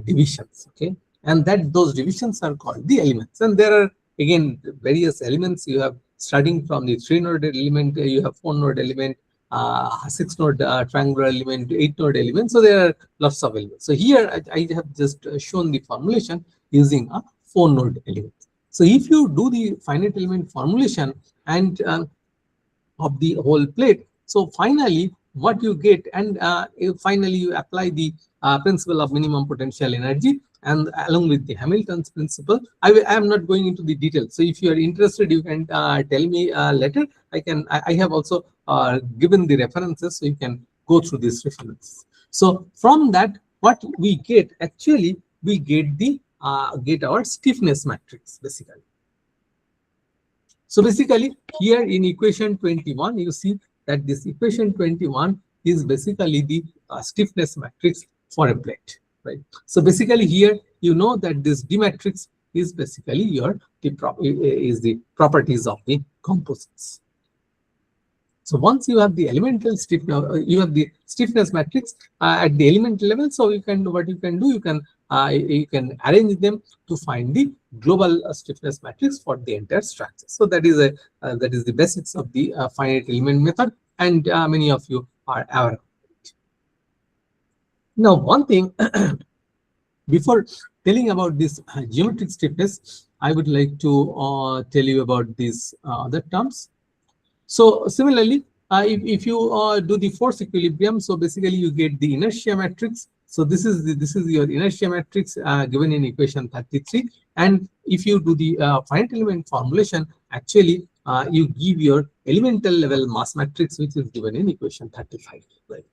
divisions, okay, and those divisions are called the elements. And there are again various elements. You have, starting from the 3-node element, you have 4-node element, 6-node triangular element, 8-node element. So there are lots of elements. So here I have just shown the formulation using a 4-node element. So if you do the finite element formulation and of the whole plate, so finally what you get, and finally you apply the principle of minimum potential energy, and along with the Hamilton's principle. I am not going into the details. So if you are interested, you can tell me later. I have also given the references, so you can go through these references. So from that, what we get, actually we get the get our stiffness matrix basically. So basically here in equation 21, you see that this equation 21 is basically the stiffness matrix for a plate, right? So basically here you know that this D matrix is basically the properties of the composites. So once you have the elemental stiffness, you have the stiffness matrix at the element level. So you can, what you can do, you can arrange them to find the global stiffness matrix for the entire structure. So that is the basics of the finite element method, and many of you are aware of it. Now, one thing before telling about this geometric stiffness, I would like to tell you about these other terms. So similarly, if you do the force equilibrium, so basically you get the inertia matrix. So this is your inertia matrix given in equation 33. And if you do the finite element formulation, actually you give your elemental level mass matrix, which is given in equation 35. Right?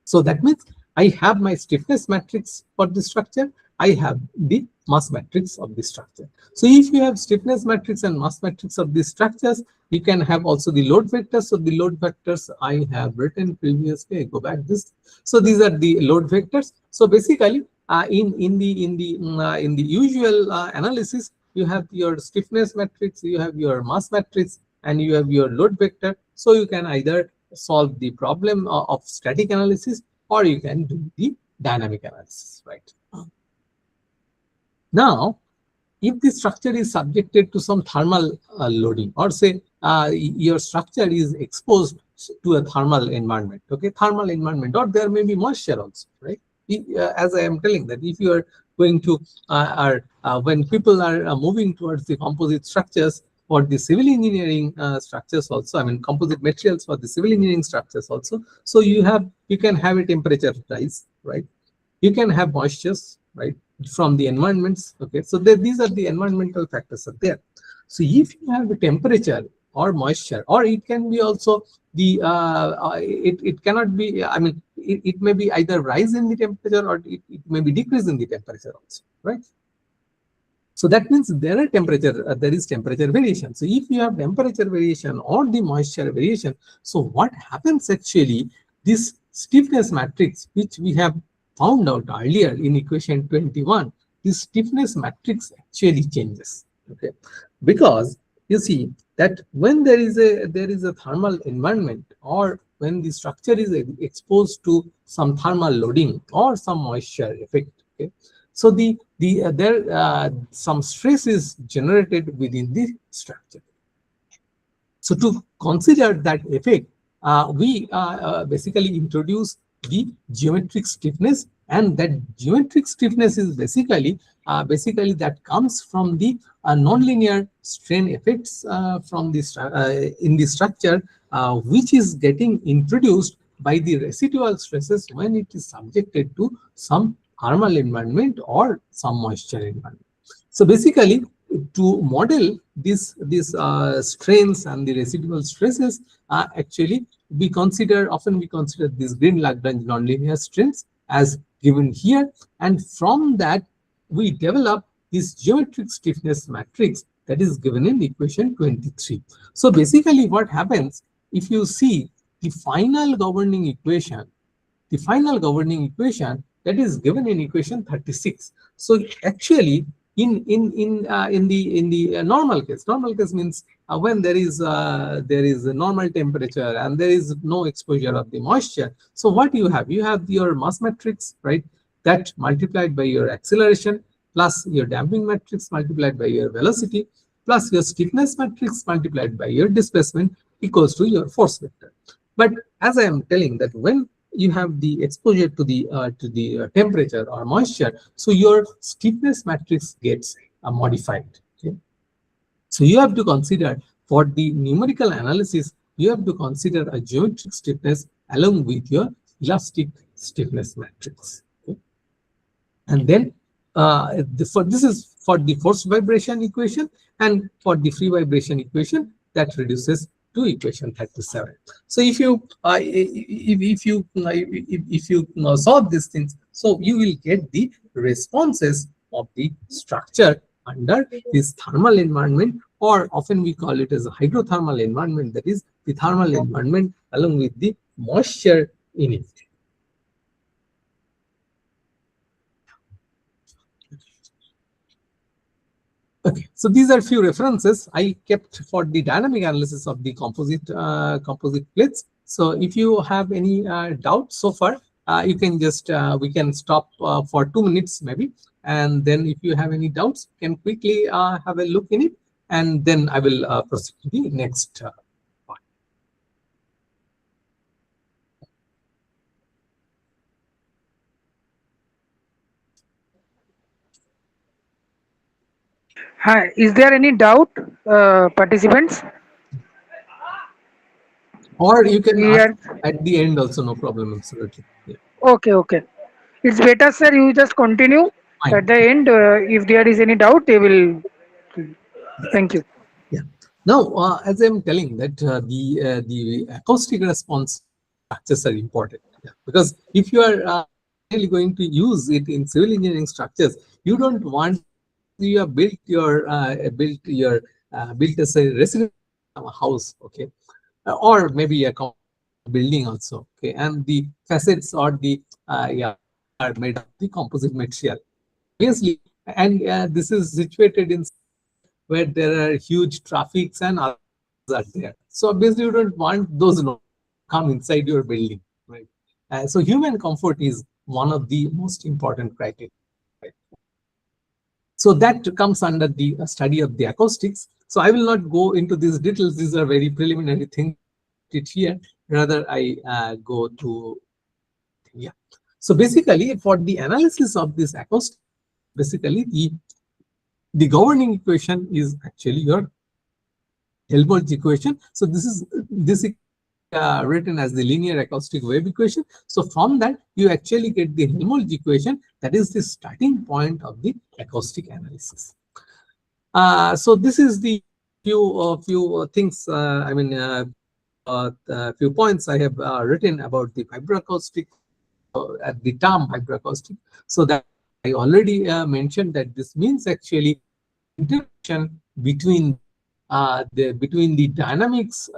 So that means I have my stiffness matrix for the structure. I have the mass matrix of the structure. So if you have stiffness matrix and mass matrix of these structures, you can have also the load vectors. So the load vectors I have written previously. I go back this. So these are the load vectors. So basically, in the usual analysis, you have your stiffness matrix, you have your mass matrix, and you have your load vector. So you can either solve the problem of static analysis, or you can do the dynamic analysis, right? Now, if the structure is subjected to some thermal loading, or say your structure is exposed to a thermal environment, okay, thermal environment, or there may be moisture also, right? As I am telling that if you are going to, when people are moving towards the composite structures for the civil engineering structures also, I mean composite materials for the civil engineering structures also, so you can have a temperature rise, right? You can have moistures, right, from the environments. Okay, so these are the environmental factors are there. So if you have a temperature or moisture, or it can be also the it cannot be, I mean it may be either rise in the temperature, or it may be decrease in the temperature also, right? So that means there is temperature variation. So if you have temperature variation or the moisture variation, so what happens actually, this stiffness matrix, which we have found out earlier in equation 21, this stiffness matrix actually changes. Okay, because you see that when there is a thermal environment, or when the structure is exposed to some thermal loading or some moisture effect, okay, so some stress is generated within the structure. So to consider that effect, we basically introduce the geometric stiffness, and that geometric stiffness is basically that comes from the nonlinear strain effects from the in the structure, which is getting introduced by the residual stresses when it is subjected to some thermal environment or some moisture environment. So basically, to model these strains and the residual stresses, actually often we consider these Green-Lagrange nonlinear strains as given here, and from that we develop this geometric stiffness matrix that is given in equation 23. So basically what happens, if you see the final governing equation that is given in equation 36. So actually in the normal case means when there is a normal temperature and there is no exposure of the moisture, so what you have your mass matrix, right, that multiplied by your acceleration plus your damping matrix multiplied by your velocity plus your stiffness matrix multiplied by your displacement equals to your force vector. But as I am telling that when you have the exposure to the temperature or moisture, so your stiffness matrix gets modified. Okay? So you have to consider, for the numerical analysis, you have to consider a geometric stiffness along with your elastic stiffness matrix. Okay? And then this is for the forced vibration equation, and for the free vibration equation that reduces to equation 37. So if you solve these things, so you will get the responses of the structure under this thermal environment, or often we call it as a hydrothermal environment, that is the thermal environment along with the moisture in it. Okay, so these are few references I kept for the dynamic analysis of the composite plates. So if you have any doubts so far, you can just we can stop for 2 minutes maybe, and then if you have any doubts, you can quickly have a look in it, and then I will proceed to the next part. Hi, is there any doubt, participants? Or you can We ask are at the end also, no problem, absolutely. Yeah. okay. It's better, sir. You just continue Fine. at the end. If there is any doubt, they will. Thank you. Yeah. Now, as I'm telling that the acoustic response structures are important. Yeah. Because if you are really going to use it in civil engineering structures, you don't want, you have built as a residential house, okay, or maybe a building also, okay, and the facades or the are made of the composite material, obviously, and this is situated in where there are huge traffics and other are there. So obviously you don't want those noises to come inside your building, right? So human comfort is one of the most important criteria. Right? So that comes under the study of the acoustics. So I will not go into these details. These are very preliminary things here. Rather, I go to, yeah. So basically, for the analysis of this acoustic, basically the governing equation is actually your Helmholtz equation. So this is written as the linear acoustic wave equation. So from that, you actually get the Helmholtz equation. That is the starting point of the acoustic analysis. So this is the few things. I mean, few points I have written about the vibroacoustic at the term vibroacoustic. So that I already mentioned that this means actually interaction between the dynamics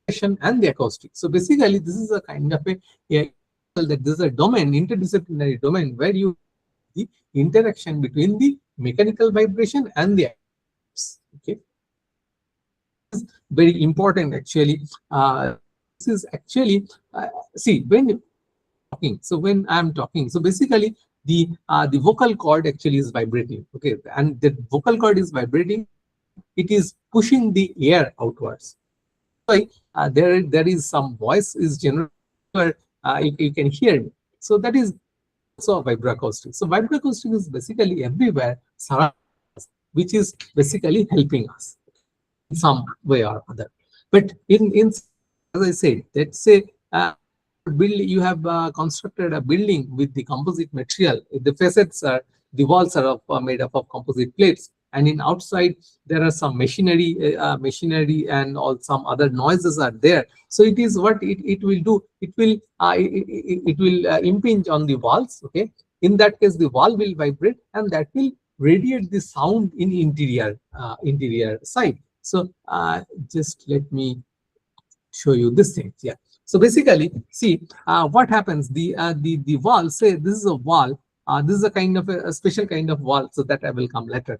and the acoustic. So basically, this is a kind of that this is a domain, interdisciplinary domain, where you the interaction between the mechanical vibration and the acoustics. Okay, this is very important actually. This is actually see when talking. So when I'm talking, so basically the vocal cord actually is vibrating. Okay, and the vocal cord is vibrating. It is pushing the air outwards. So there is some voice is generated. You can hear me. So that is also vibroacoustic. So vibroacoustic is basically everywhere surrounding us, which is basically helping us in some way or other. But in as I said, let's say you have constructed a building with the composite material. The facades are, the walls are made up of composite plates, and in outside there are some machinery and all some other noises are there. So it is what it will do. It will impinge on the walls. Okay, in that case the wall will vibrate, and that will radiate the sound in interior side. So just let me show you this thing. Yeah. So basically, see what happens. The wall. Say this is a wall. This is a kind of a special kind of wall. So that I will come later.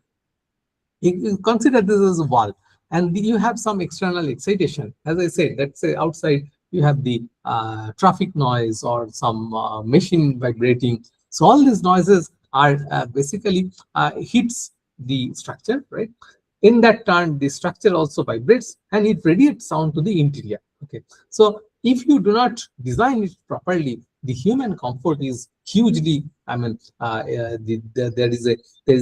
You consider this as a wall, and you have some external excitation. As I said, let's say outside you have the traffic noise or some machine vibrating. So all these noises are basically hits the structure, right? In that turn, the structure also vibrates and it radiates sound to the interior. Okay, so if you do not design it properly, the human comfort is hugely. I mean, there is a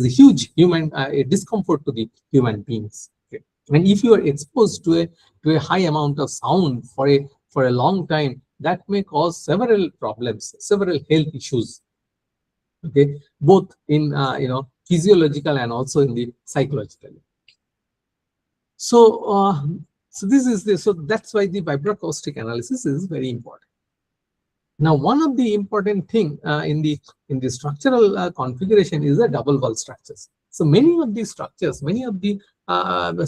huge human discomfort to the human beings. Okay, and if you are exposed to a high amount of sound for a long time, that may cause several problems, several health issues. Okay, both in physiological and also in the psychological. So, so that's why the vibroacoustic analysis is very important. Now, one of the important thing in the structural configuration is the double wall structures. So many of these structures,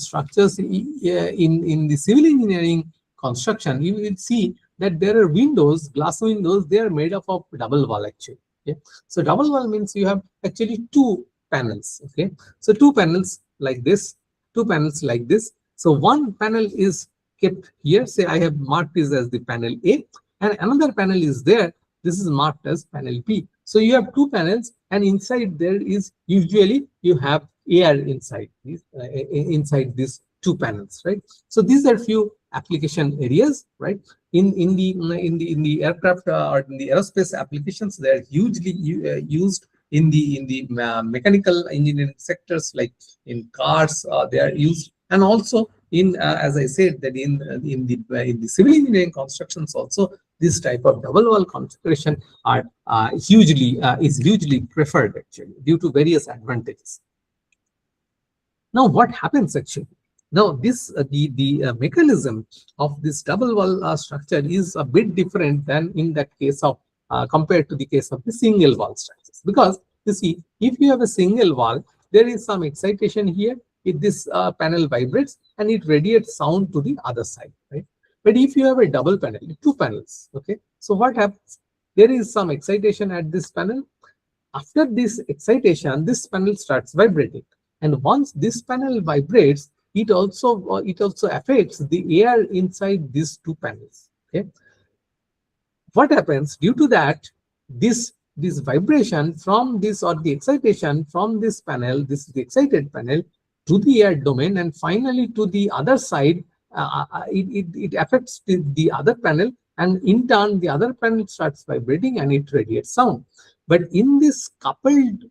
structures in the civil engineering construction, you will see that there are windows, glass windows. They are made up of double wall actually. Okay? So double wall means you have actually two panels. Okay, so two panels like this. Two panels like this. So one panel is kept here. Say I have marked this as the panel A, and another panel is there. This is marked as panel B. So you have two panels, and inside there is usually you have air inside these two panels, right? So these are few application areas, right? In the aircraft or in the aerospace applications, they are hugely used. In the mechanical engineering sectors, like in cars, they are used, and also in as I said that in the civil engineering constructions also, this type of double wall configuration is hugely preferred actually due to various advantages. Now, what happens actually? Now, this the mechanism of this double wall structure is a bit different than in that case of compared to the case of the single wall structures, because you see, if you have a single wall, there is some excitation here. If this panel vibrates and it radiates sound to the other side, right? But if you have a double panel, two panels, okay, so what happens? There is some excitation at this panel. After this excitation, this panel starts vibrating, and once this panel vibrates, it also affects the air inside these two panels. Okay, what happens due to that? This vibration from this, or the excitation from this panel, this is the excited panel, to the air domain, and finally to the other side, it affects the other panel, and in turn the other panel starts vibrating and it radiates sound. But in this coupled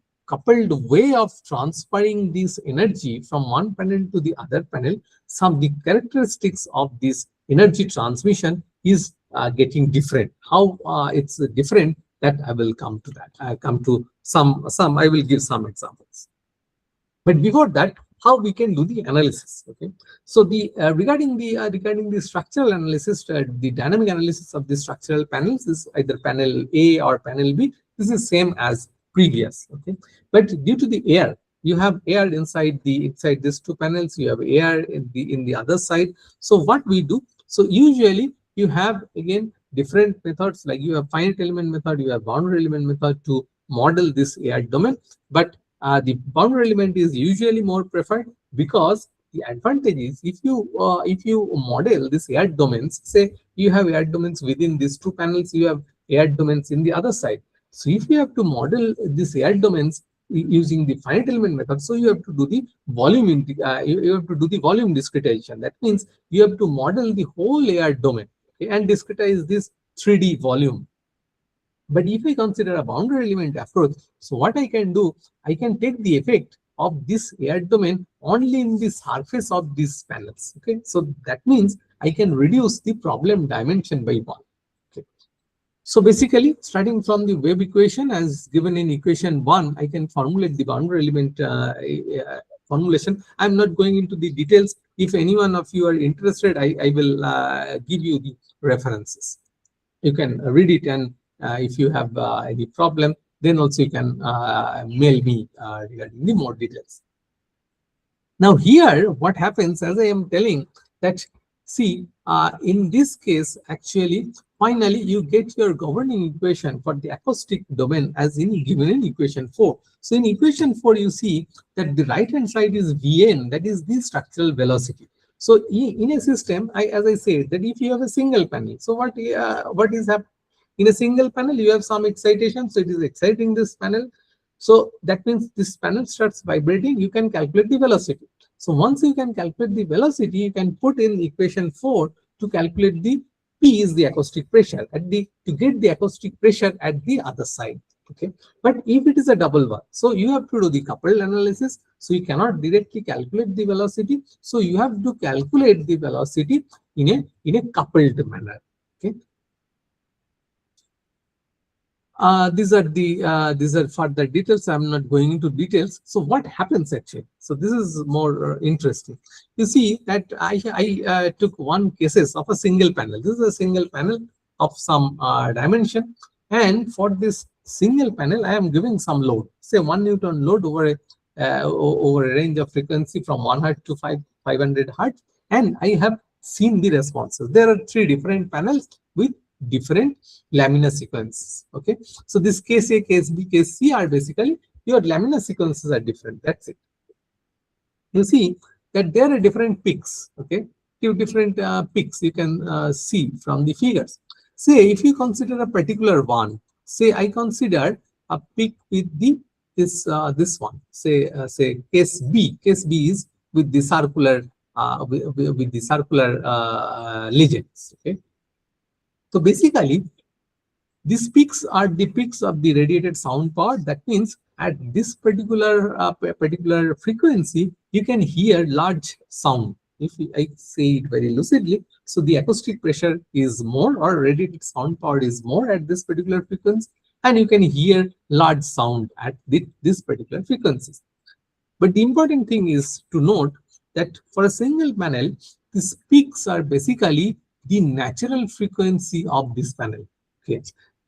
way of transferring this energy from one panel to the other panel, some the characteristics of this energy transmission is getting different. How it's different, that I will come to that. I come to some. I will give some examples. But before that, how we can do the analysis? Okay, so the regarding the structural analysis, the dynamic analysis of the structural panels is either panel A or panel B. This is same as previous. Okay, but due to the air, you have air inside these two panels. You have air in the other side. So what we do? So usually you have again different methods, like you have finite element method, you have boundary element method to model this air domain. But the boundary element is usually more preferred, because the advantage is if you model this air domains, say you have air domains within these two panels, you have air domains in the other side. So if you have to model this air domains using the finite element method, so you have to do the volume you have to do the volume discretization. That means you have to model the whole air domain, okay, and discretize this 3D volume. But if I consider a boundary element approach, so what I can do, I can take the effect of this air domain only in the surface of these panels. Okay, so that means I can reduce the problem dimension by 1. Okay, so basically, starting from the wave equation as given in equation 1, I can formulate the boundary element formulation. I'm not going into the details. If any one of you are interested, I will give you the references. You can read it, and if you have any problem, then also you can mail me regarding the more details. Now here, what happens, as I am telling, that see, in this case, actually, finally, you get your governing equation for the acoustic domain as given in equation 4. So in equation 4, you see that the right-hand side is Vn, that is the structural velocity. So in a system, as I said, that if you have a single panel, so what is happening? In a single panel, you have some excitation, so it is exciting this panel. So that means this panel starts vibrating, you can calculate the velocity. So once you can calculate the velocity, you can put in equation 4 to calculate the P is the acoustic pressure to get the acoustic pressure at the other side. Okay, but if it is a double one, so you have to do the coupled analysis. So you cannot directly calculate the velocity. So you have to calculate the velocity in a coupled manner. Okay. These are further details. I'm not going into details. So what happens actually? So this is more interesting. You see that I took one cases of a single panel. This is a single panel of some dimension, and for this single panel, I am giving some load, say 1 Newton load over a range of frequency from 1 Hz to 500 Hz, and I have seen the responses. There are 3 different panels with different laminar sequences. Okay, so this case A, case B, case C are basically your laminar sequences are different. That's it. You see that there are different peaks. Okay, 2 different peaks you can see from the figures. Say if you consider a particular one, say I consider a peak with this one. Say case B. Case B is with the circular with the circular legends. Okay. So basically, these peaks are the peaks of the radiated sound power. That means at this particular frequency, you can hear large sound. If I say it very lucidly, so the acoustic pressure is more, or radiated sound power is more at this particular frequency, and you can hear large sound at this particular frequencies. But the important thing is to note that for a single panel, these peaks are basically the natural frequency of this panel. Okay,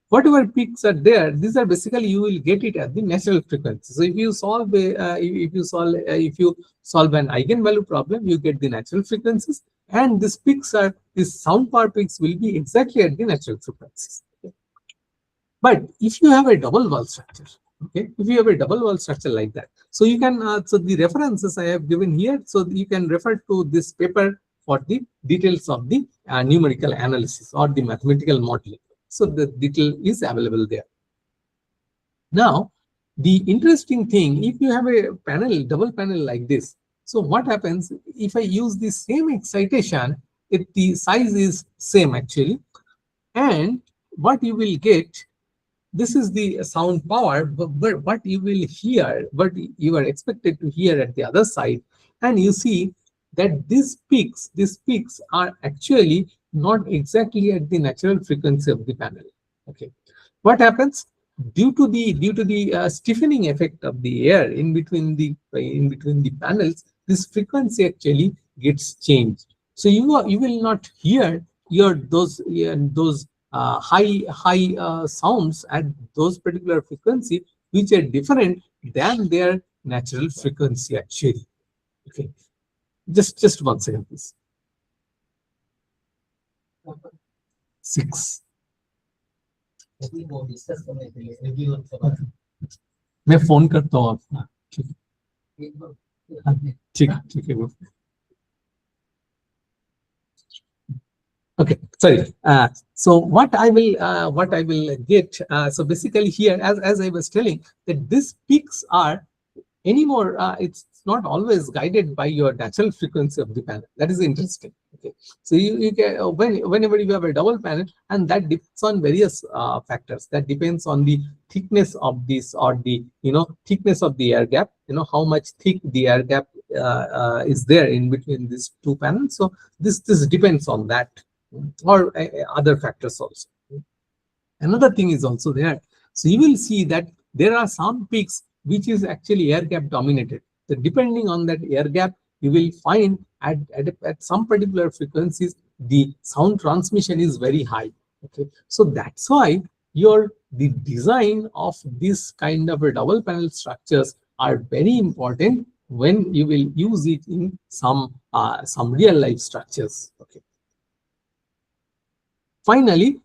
whatever peaks are there, these are basically you will get it at the natural frequency. So if you solve an eigenvalue problem, you get the natural frequencies, and these sound power peaks will be exactly at the natural frequencies. Okay. But if you have a double wall structure, Okay, if you have a double wall structure like that, so you can so the references I have given here, so you can refer to this paper for the details of the numerical analysis or the mathematical modeling. So the detail is available there. Now, the interesting thing, if you have a panel, double panel like this, so what happens if I use the same excitation, if the size is same actually, and what you will get, this is the sound power, but what you will hear, what you are expected to hear at the other side, and you see that these peaks are actually not exactly at the natural frequency of the panel. Okay, what happens due to the stiffening effect of the air in between the panels, this frequency actually gets changed. So you will not hear those high sounds at those particular frequency which are different than their natural frequency actually. Okay, just 1 second please. 6 मैं phone करता हूँ आपको. ठीक है. Okay, sorry. So what I will get. So basically here, as I was telling, that these peaks are anymore. It's not always guided by your natural frequency of the panel. That is interesting. Okay, so you can whenever you have a double panel, and that depends on various factors. That depends on the thickness of this, or the thickness of the air gap. How much thick the air gap is there in between these two panels. So this depends on that, or other factors also. Another thing is also there. So you will see that there are some peaks which is actually air gap dominated. So depending on that air gap, you will find at some particular frequencies the sound transmission is very high. Okay, so that's why the design of this kind of a double panel structures are very important when you will use it in some real life structures. Okay. Finally,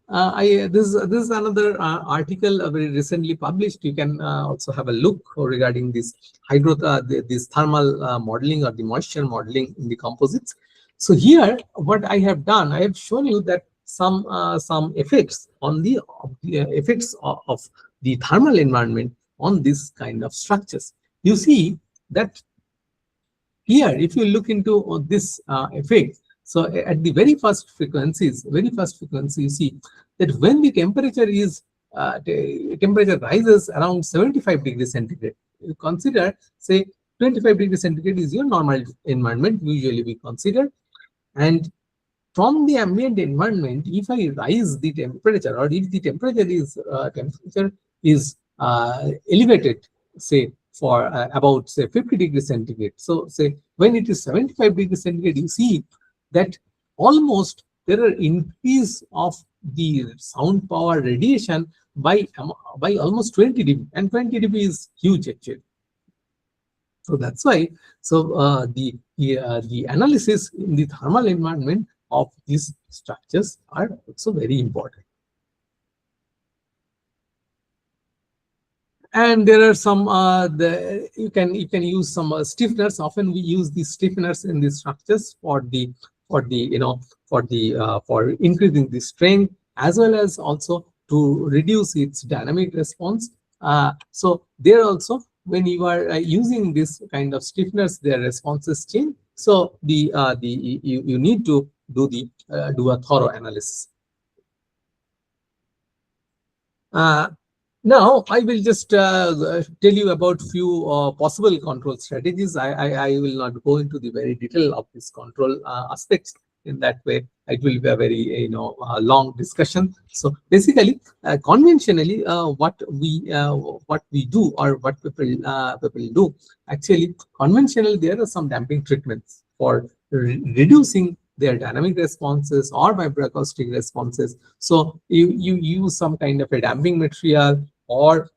this is another article very recently published. You can also have a look regarding this this thermal modeling or the moisture modeling in the composites. So here, what I have done, I have shown you that some effects on the effects of the thermal environment on this kind of structures. You see that here, if you look into this effect. So at the very first frequency, you see that when the temperature rises around 75 degrees centigrade, you consider, say, 25 degrees centigrade is your normal environment, usually we consider. And from the ambient environment, if I rise the temperature, or if the temperature is elevated, say, for about, say, 50 degrees centigrade. So say when it is 75 degrees centigrade, you see that almost there are increase of the sound power radiation by almost 20 dB, and 20 dB is huge actually. So that's why the analysis in the thermal environment of these structures are also very important. And there are some you can use some stiffeners. Often we use these stiffeners in these structures for increasing the strength, as well as also to reduce its dynamic response. So there also, when you are using this kind of stiffeners, their responses change. So you need to do a thorough analysis. Now, I will just tell you about few possible control strategies. I will not go into the very detail of this control aspects. In that way, it will be a very long discussion. So basically, conventionally, what we do, or what people do, actually, conventionally, there are some damping treatments for reducing their dynamic responses or vibroacoustic responses. So you use some kind of a damping material, or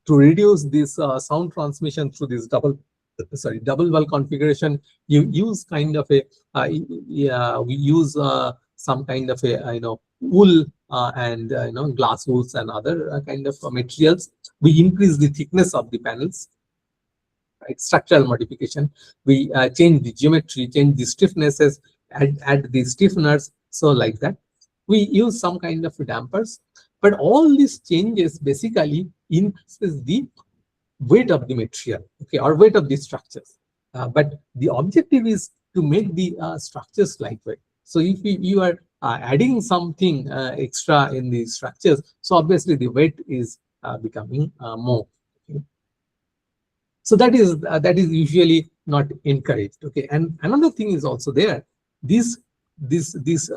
to reduce this sound transmission through this double wall configuration, you use kind of a we use some kind of a wool and glass wools and other kind of materials. We increase the thickness of the panels, right? Structural modification. We change the geometry, change the stiffnesses, add the stiffeners, so like that. We use some kind of dampers, but all these changes basically increases the weight of the material, okay, or weight of the structures. But the objective is to make the structures lightweight. So if you are adding something extra in the structures, so obviously the weight is becoming more. Okay. So that is usually not encouraged. Okay, and another thing is also there. These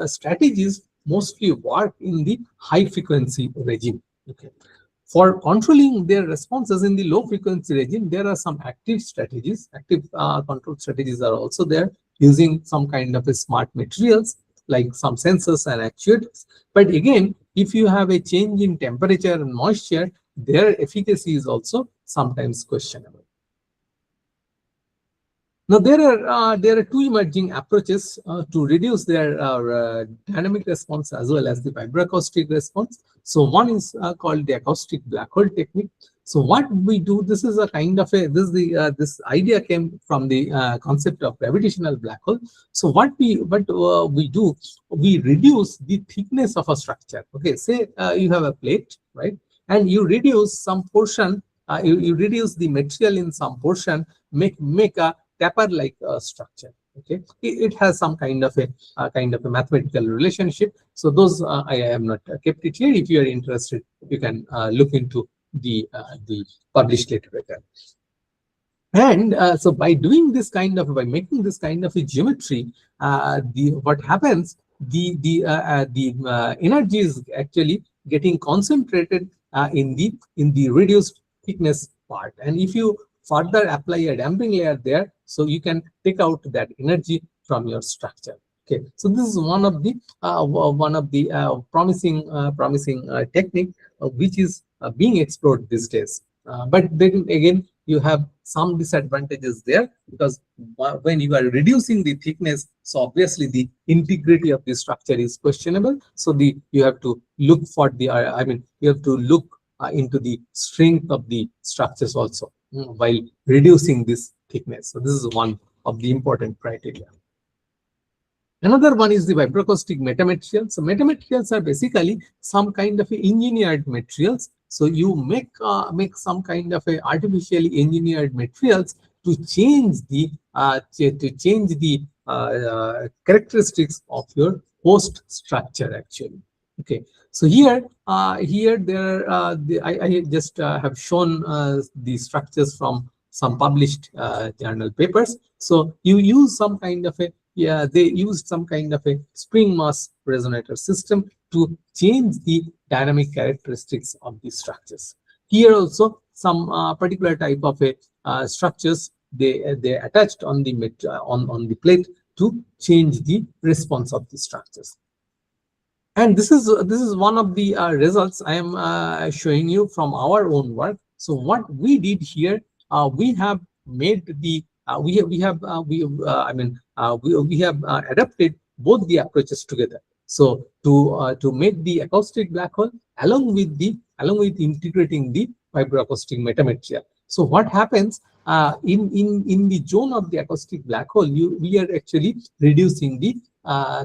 strategies mostly work in the high frequency regime. Okay. For controlling their responses in the low frequency regime, there are some active strategies. Active control strategies are also there, using some kind of a smart materials like some sensors and actuators. But again, if you have a change in temperature and moisture, their efficacy is also sometimes questionable. Now there are two emerging approaches to reduce their dynamic response as well as the vibroacoustic response. So one is called the acoustic black hole technique. So what we do, this is a kind of a this idea came from the concept of gravitational black hole. So what we do, we reduce the thickness of a structure. Okay, say you have a plate, right, and you reduce some portion. You reduce the material in some portion, make a taper-like structure. Okay, it has some kind of a mathematical relationship. So those I have not kept it here. If you are interested, you can look into the published literature. And so by doing this by making this kind of a geometry, what happens, the energy is actually getting concentrated in the reduced thickness part. And if you further apply a damping layer there, so you can take out that energy from your structure. Okay, so this is one of the promising technique which is being explored these days. But then again, you have some disadvantages there, because when you are reducing the thickness, so obviously the integrity of the structure is questionable. So you have to look for the you have to look into the strength of the structures also while reducing this thickness. So this is one of the important criteria. Another one is the vibroacoustic metamaterials. So metamaterials are basically some kind of engineered materials. So you make some kind of a artificially engineered materials to change the characteristics of your host structure actually. Okay, so here there I just have shown the structures from some published journal papers. So you use some kind of a they used some kind of a spring mass resonator system to change the dynamic characteristics of the structures. Here also some particular type of a structures they attached on the on the plate to change the response of the structures. And this is one of the results I am showing you from our own work. So what we did here, we have made the we have adapted both the approaches together. So to make the acoustic black hole along with integrating the vibroacoustic metamaterial. So what happens in the zone of the acoustic black hole, we are actually reducing the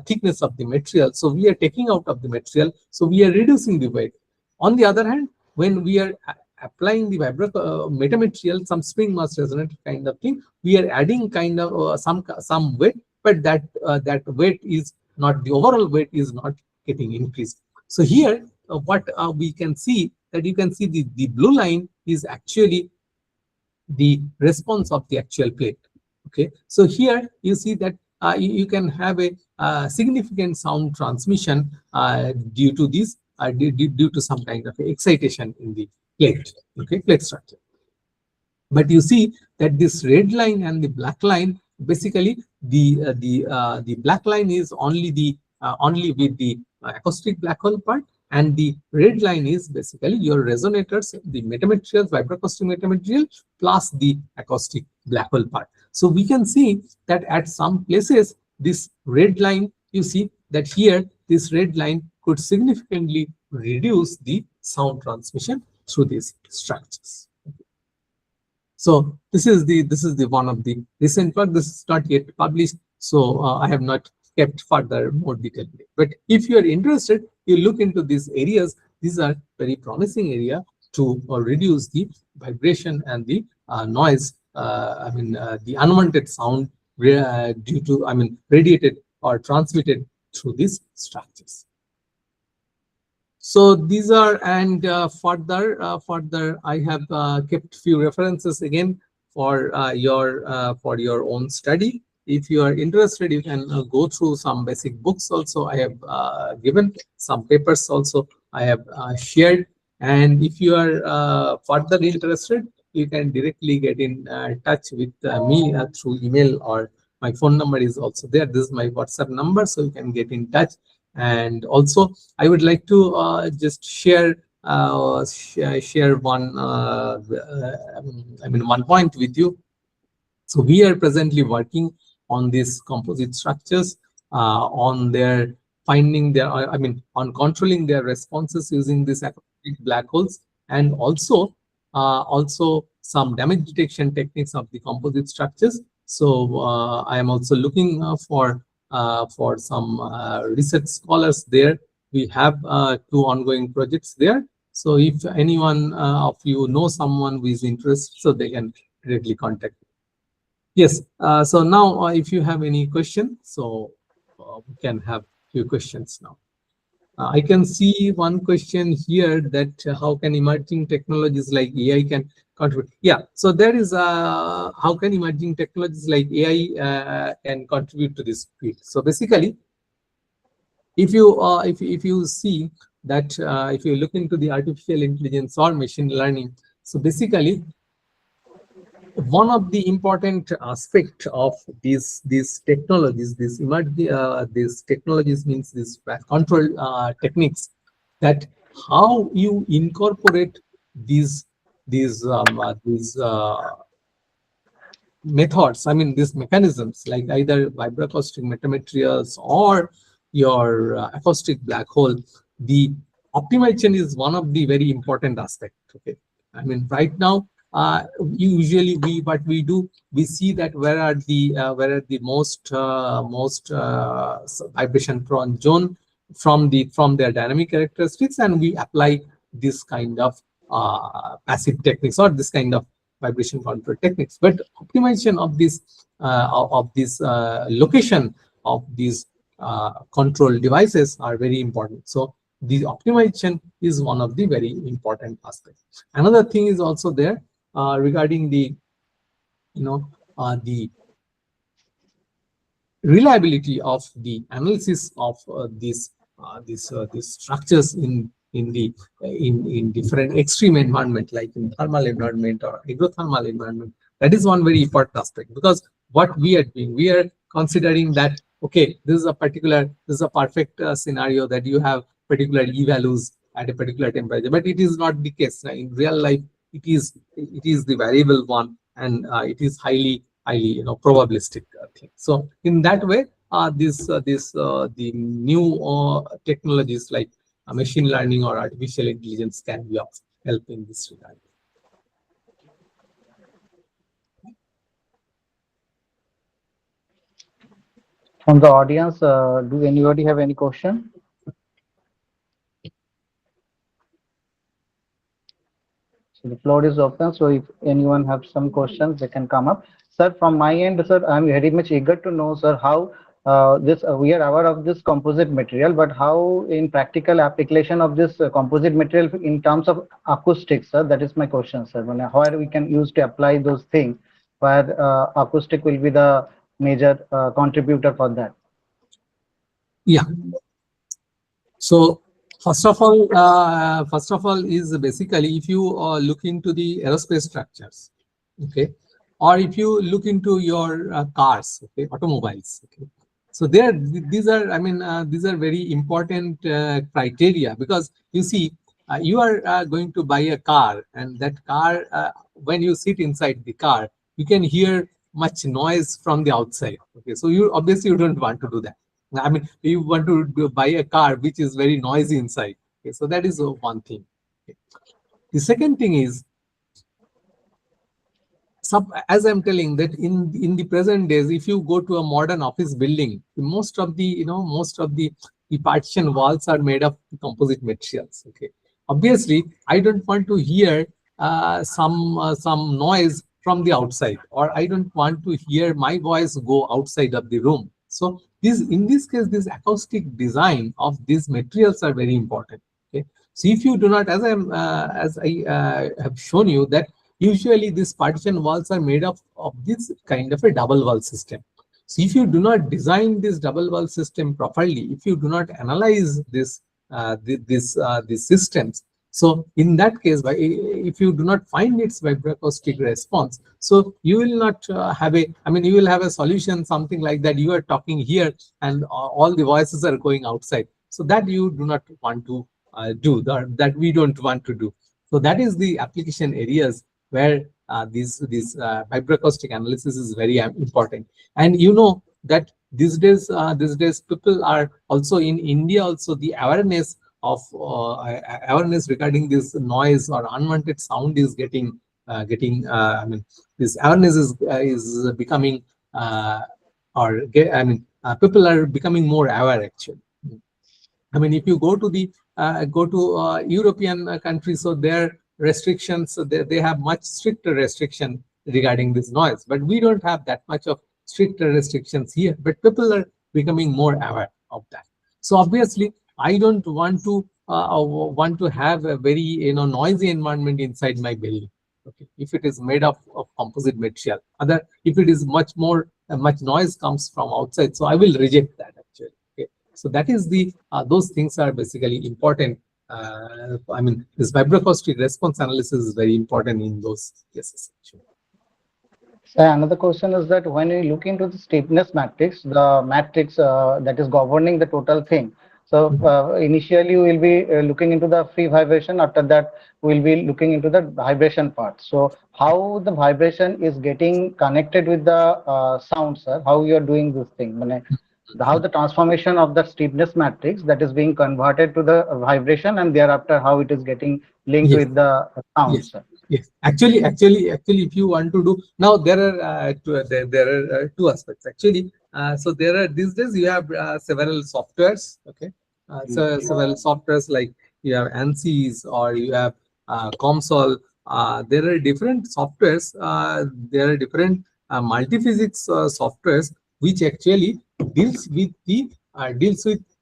thickness of the material. So we are taking out of the material. So we are reducing the weight. On the other hand, when we are applying the metamaterial, some spring mass resonator kind of thing, we are adding kind of some weight, but that weight is not, the overall weight is not getting increased. So here what we can see, that you can see the blue line is actually the response of the actual plate. Okay, so here you see that you can have a significant sound transmission due to this due to some kind of excitation in the plate. Okay, plate structure. But you see that this red line and the black line, basically the black line is only with the acoustic black hole part, and the red line is basically your resonators, the metamaterials, vibroacoustic metamaterial plus the acoustic black hole part. So we can see that at some places this red line, you see that here this red line could significantly reduce the sound transmission through these structures. So this is the one of the recent work. This is not yet published, so I have not kept further more detail. But if you are interested, you look into these areas. These are very promising area to reduce the vibration and the noise. The unwanted sound due to radiated or transmitted through these structures. So these are, and further I have kept few references again for your own study. If you are interested, you can go through some basic books also. I have given some papers also I have shared. And if you are further interested, you can directly get in touch with me through email, or my phone number is also there. This is my WhatsApp number, so you can get in touch. And also, I would like to just share one one point with you. So we are presently working on these composite structures, on their finding their, on controlling their responses using these acoustic black holes, and also some damage detection techniques of the composite structures. So I am also looking for some research scholars there. We have 2 ongoing projects there. So if anyone of you know someone who is interested, so they can directly contact me. Yes. So now, if you have any question, so we can have few questions now. I can see one question here that how can emerging technologies like AI can contribute? Yeah. So there is how can emerging technologies like AI can contribute to this field? So basically, if you see that if you look into the artificial intelligence or machine learning, so basically, one of the important aspect of these technologies, these technologies means these control techniques, that how you incorporate these methods, these mechanisms, like either vibroacoustic metamaterials or your acoustic black hole. The optimization is one of the very important aspects. Okay, right now, usually we see that where are the most vibration prone zone from their dynamic characteristics, and we apply this kind of passive techniques or this kind of vibration control techniques. But optimization of this location of these control devices are very important. So the optimization is one of the very important aspects. Another thing is also there regarding the the reliability of the analysis of these structures in different extreme environment, like in thermal environment or hydrothermal environment. That is one very important aspect, because what we are doing, we are considering that, okay, this is a perfect scenario that you have particular E values at a particular temperature, but it is not the case. In real life, it is the variable one, and it is highly probabilistic thing. So in that way, the new technologies like machine learning or artificial intelligence can be of help in this regard. From the audience, do anybody have any question? So the floor is open. So if anyone have some questions, they can come up. Sir, from my end, sir, I'm very much eager to know, sir, how we are aware of this composite material, but how in practical application of this composite material in terms of acoustics, sir, that is my question, sir. How we can use to apply those things, where acoustic will be the major contributor for that. Yeah. So first of all is basically, if you look into the aerospace structures, okay, or if you look into your cars, okay, automobiles, okay. So these are very important criteria, because you see, you are going to buy a car, and that car, when you sit inside the car, you can hear much noise from the outside. Okay, so you obviously don't want to do that. I mean, you want to buy a car which is very noisy inside. Okay, so that is one thing. Okay. The second thing is, as I'm telling that in the present days, if you go to a modern office building, most of the partition walls are made of composite materials. Okay, obviously, I don't want to hear some noise from the outside, or I don't want to hear my voice go outside of the room. So in this case, this acoustic design of these materials are very important. Okay, so if you do not, as I have shown you that usually these partition walls are made of this kind of a double wall system. So if you do not design this double wall system properly, if you do not analyze these systems, so in that case, if you do not find its vibroacoustic response, so you will not have a, I mean, you will have a solution, something like that. You are talking here and all the voices are going outside. So that you do not want to do, that we don't want to do. So that is the application areas where this vibroacoustic analysis is very important. And you know that these days people are also in India, also the awareness of awareness regarding this noise or unwanted sound is getting I mean, this awareness is becoming people are becoming more aware actually. I mean, if you go to the European countries, so their restrictions, they have much stricter restriction regarding this noise, but we don't have that much of stricter restrictions here. But people are becoming more aware of that. So obviously, I don't want to have a very noisy environment inside my building. Okay, if it is made of composite material, if it is much noise comes from outside, so I will reject that actually. Okay, so that is those things are basically important. I mean, this vibroacoustic response analysis is very important in those cases. So another question is that when we look into the steepness matrix, the matrix that is governing the total thing. So initially we will be looking into the free vibration. After that, we will be looking into the vibration part. So how the vibration is getting connected with the sound, sir? How you are doing this thing? How the transformation of the steepness matrix that is being converted to the vibration, and thereafter how it is getting linked with the sound, yes. sir? Yes, actually, if you want to do now, there are two aspects actually. So there are these days you have several softwares. Okay, so several softwares like you have ANSYS or you have COMSOL. There are different softwares. There are different multiphysics softwares which actually deals with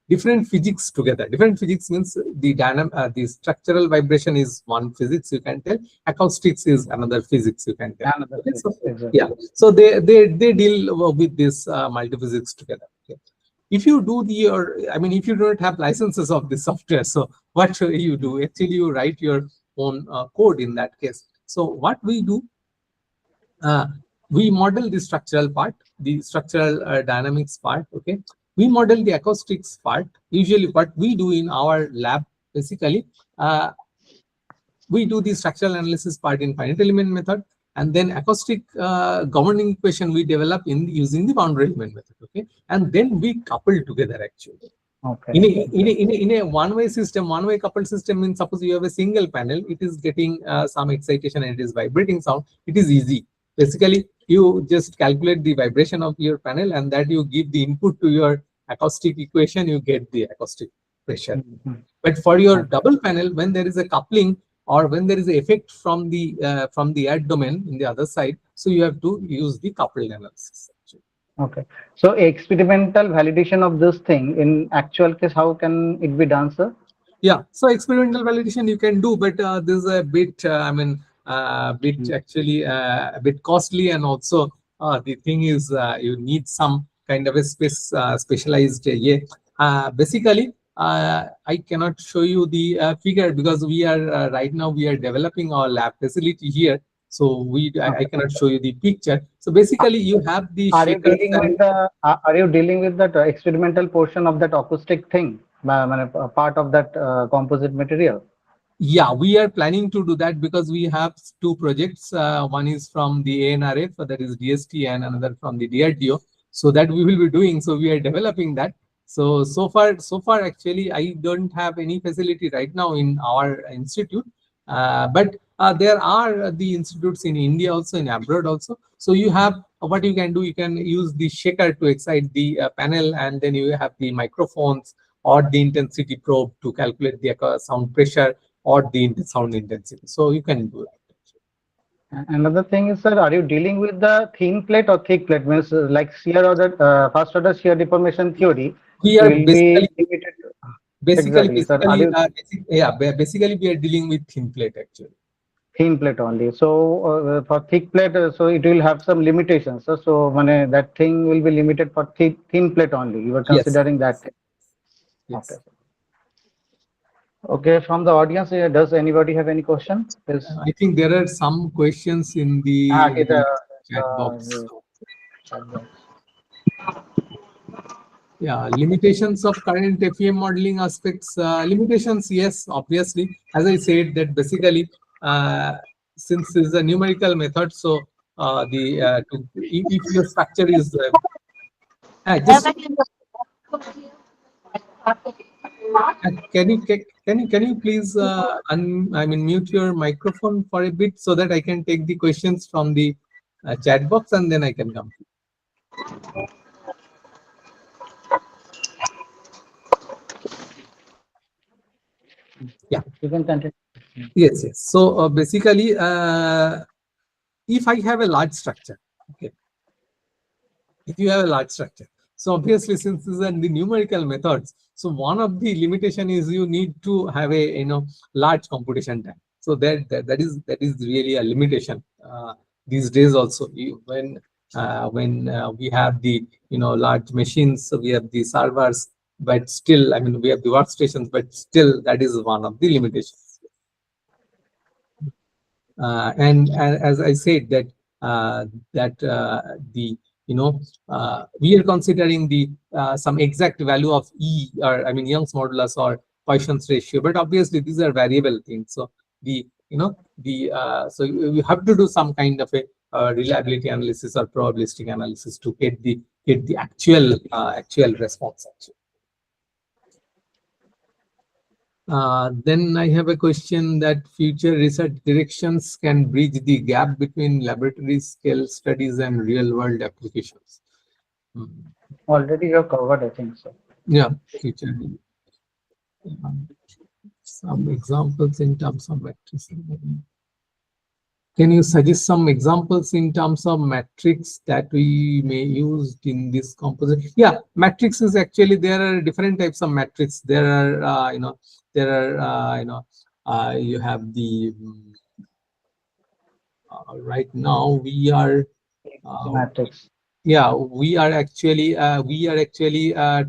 different physics together. Different physics means the structural vibration is one physics, you can tell. Acoustics is another physics, you can tell. Another Okay, so, exactly. yeah, so they deal with this multiphysics together. Okay. If you do if you don't have licenses of this software, so what should you do? Actually, you write your own code in that case. So what we do, we model the structural part, the structural dynamics part. Okay, we model the acoustics part. Usually what we do in our lab, basically, we do the structural analysis part in finite element method, and then acoustic governing equation we develop using the boundary element method. Okay, and then we couple together actually. Okay. In a one-way system, one-way coupled system means suppose you have a single panel, it is getting some excitation and it is vibrating sound. It is easy. Basically, you just calculate the vibration of your panel and that you give the input to your acoustic equation, you get the acoustic pressure. But for your double panel, when there is a coupling or when there is an effect from the air domain in the other side, so you have to use the coupled analysis. Okay. So experimental validation of this thing in actual case, how can it be done, sir? Yeah, so experimental validation you can do, but this is a bit, actually a bit costly, and also the thing is you need some kind of a specialized. Basically, I cannot show you the figure because we are right now we are developing our lab facility here. So I cannot show you the picture. So basically, you have the Are you dealing with that experimental portion of that acoustic thing, part of that composite material? Yeah, we are planning to do that because we have two projects. One is from the ANRF, that is DST, and another from the DRDO. So that we will be doing. So we are developing that. So far, actually, I don't have any facility right now in our institute, but there are the institutes in India also, in abroad also. So you have what you can do. You can use the shaker to excite the panel, and then you have the microphones or the intensity probe to calculate the sound pressure or the sound intensity. So you can do that. Another thing is, sir, are you dealing with the thin plate or thick plate? Means like shear order, first order shear deformation theory We are will be basically limited. Exactly, sir. Are you basically we are dealing with thin plate actually. thin plate only? So for thick plate, so it will have some limitations. So that thing will be limited for thin plate only. You are Yes. considering that. Yes. Okay. Okay. From the audience, does anybody have any question? Please. I think there are some questions in Okay, the chat box. chat box. Yeah, limitations of current FEM modeling aspects. Limitations, yes, obviously. As I said, that basically, since it's a numerical method, so if your structure is just can you please mute your microphone for a bit so that I can take the questions from the chat box and then I can come. Yeah, you can continue. yes. So basically, if I have a large structure, okay, if you have a large structure, so obviously since these are the numerical methods, so one of the limitation is you need to have a large computation time. So that is really a limitation these days also. When we have the large machines, so we have the servers, but still we have the workstations, but still that is one of the limitations. And as I said that we are considering the some exact value of E, or Young's modulus or Poisson's ratio, but obviously these are variable things. So so you have to do some kind of a reliability analysis or probabilistic analysis to get the actual response actually. Then I have a question that future research directions can bridge the gap between laboratory scale studies and real world applications. Already you have covered, I think so. Yeah, future. Some examples in terms of metrics. Can you suggest some examples in terms of metrics that we may use in this composite? Yeah, metrics is actually, there are different types of metrics. There are you have the right now we are Matrix. yeah, we are actually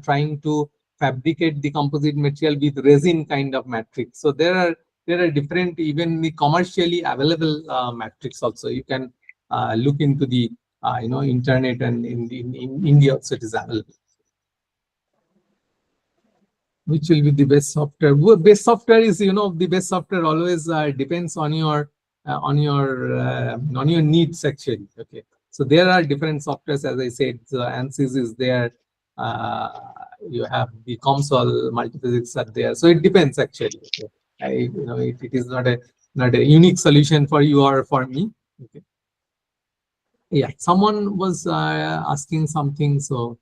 trying to fabricate the composite material with resin kind of matrix. So there are different, even the commercially available matrix also. You can look into the internet, and in India also it is available. Which will be the best software? Best software is, the best software always depends on your needs actually. Okay, so there are different softwares, as I said. So ANSYS is there. You have the COMSOL, multiphysics are there. So it depends actually. Okay. It is not a unique solution for you or for me. Okay. Yeah, someone was asking something, so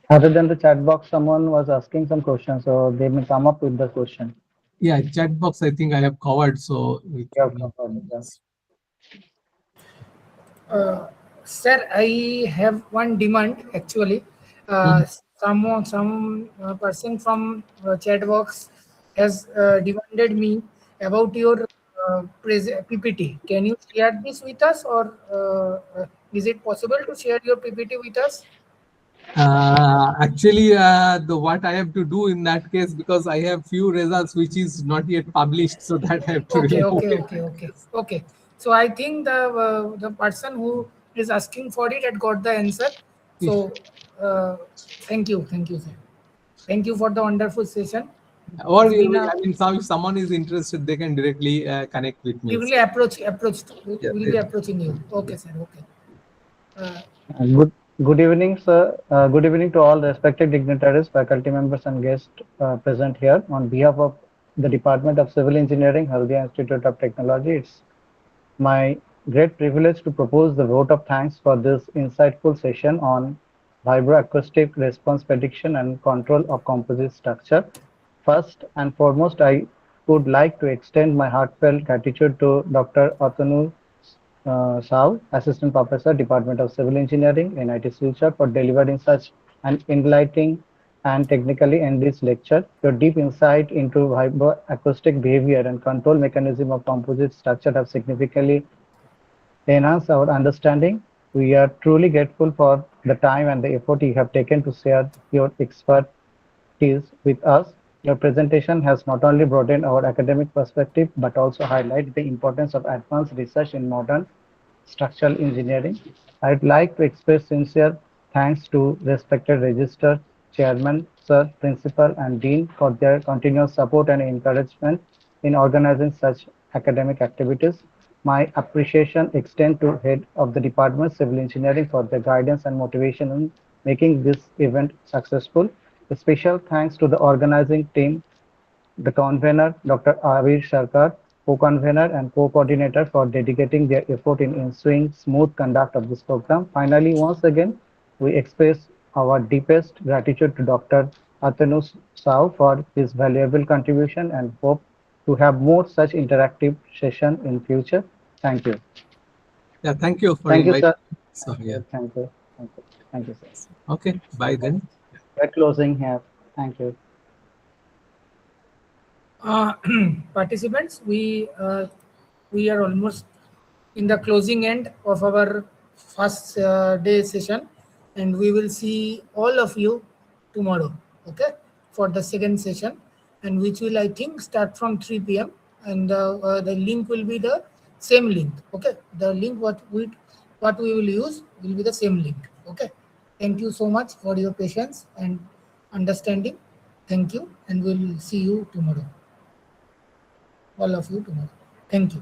Other than the chat box, someone was asking some questions, so they may come up with the question. yeah, chat box I think I have covered. So Sir, I have one demand actually. Some person from chat box has demanded me about your PPT. Can you share this with us, or is it possible to share your PPT with us? Actually, what I have to do in that case, because I have few results which is not yet published, so that I have to remove it. Okay. So I think the person who is asking for it had got the answer. So thank you, sir. Thank you for the wonderful session. Or if someone is interested, they can directly connect with me. We will be approaching you. Okay, sir. Okay. Good evening, sir. Good evening to all respected dignitaries, faculty members, and guests present here. On behalf of the Department of Civil Engineering, Haldia Institute of Technology, it's my great privilege to propose the vote of thanks for this insightful session on vibroacoustic response prediction and control of composite structure. First and foremost, I would like to extend my heartfelt gratitude to Dr. Atanu Sav, Assistant Professor, Department of Civil Engineering, NIT Silchar, for delivering such an enlightening and technically enriched lecture. Your deep insight into vibroacoustic behavior and control mechanism of composite structure have significantly enhanced our understanding. We are truly grateful for the time and the effort you have taken to share your expertise with us. Your presentation has not only broadened our academic perspective but also highlighted the importance of advanced research in modern structural engineering. I'd like to express sincere thanks to respected Register Chairman, Sir, Principal, and Dean for their continuous support and encouragement in organizing such academic activities. My appreciation extends to Head of the Department Civil Engineering for their guidance and motivation in making this event successful. A special thanks to the organizing team, the convener, Dr. Avir Sarkar, co-convener and co-coordinator for dedicating their effort in ensuring smooth conduct of this program. Finally, once again, we express our deepest gratitude to Dr. Atanu Sao for his valuable contribution and hope to have more such interactive session in future. Thank you. Yeah, thank you for Thank you, inviting. sir. So yeah. Thank you. Thank you. Thank you, sir. Okay, bye then. We're closing here. Thank you. Participants, we are almost in the closing end of our first day session, and we will see all of you tomorrow, okay, for the second session, and which will, I think, start from 3 p.m. and the link will be the same link, okay. The link what we will use will be the same link, okay. Thank you so much for your patience and understanding. Thank you, and we'll see you tomorrow, all of you tomorrow. Thank you.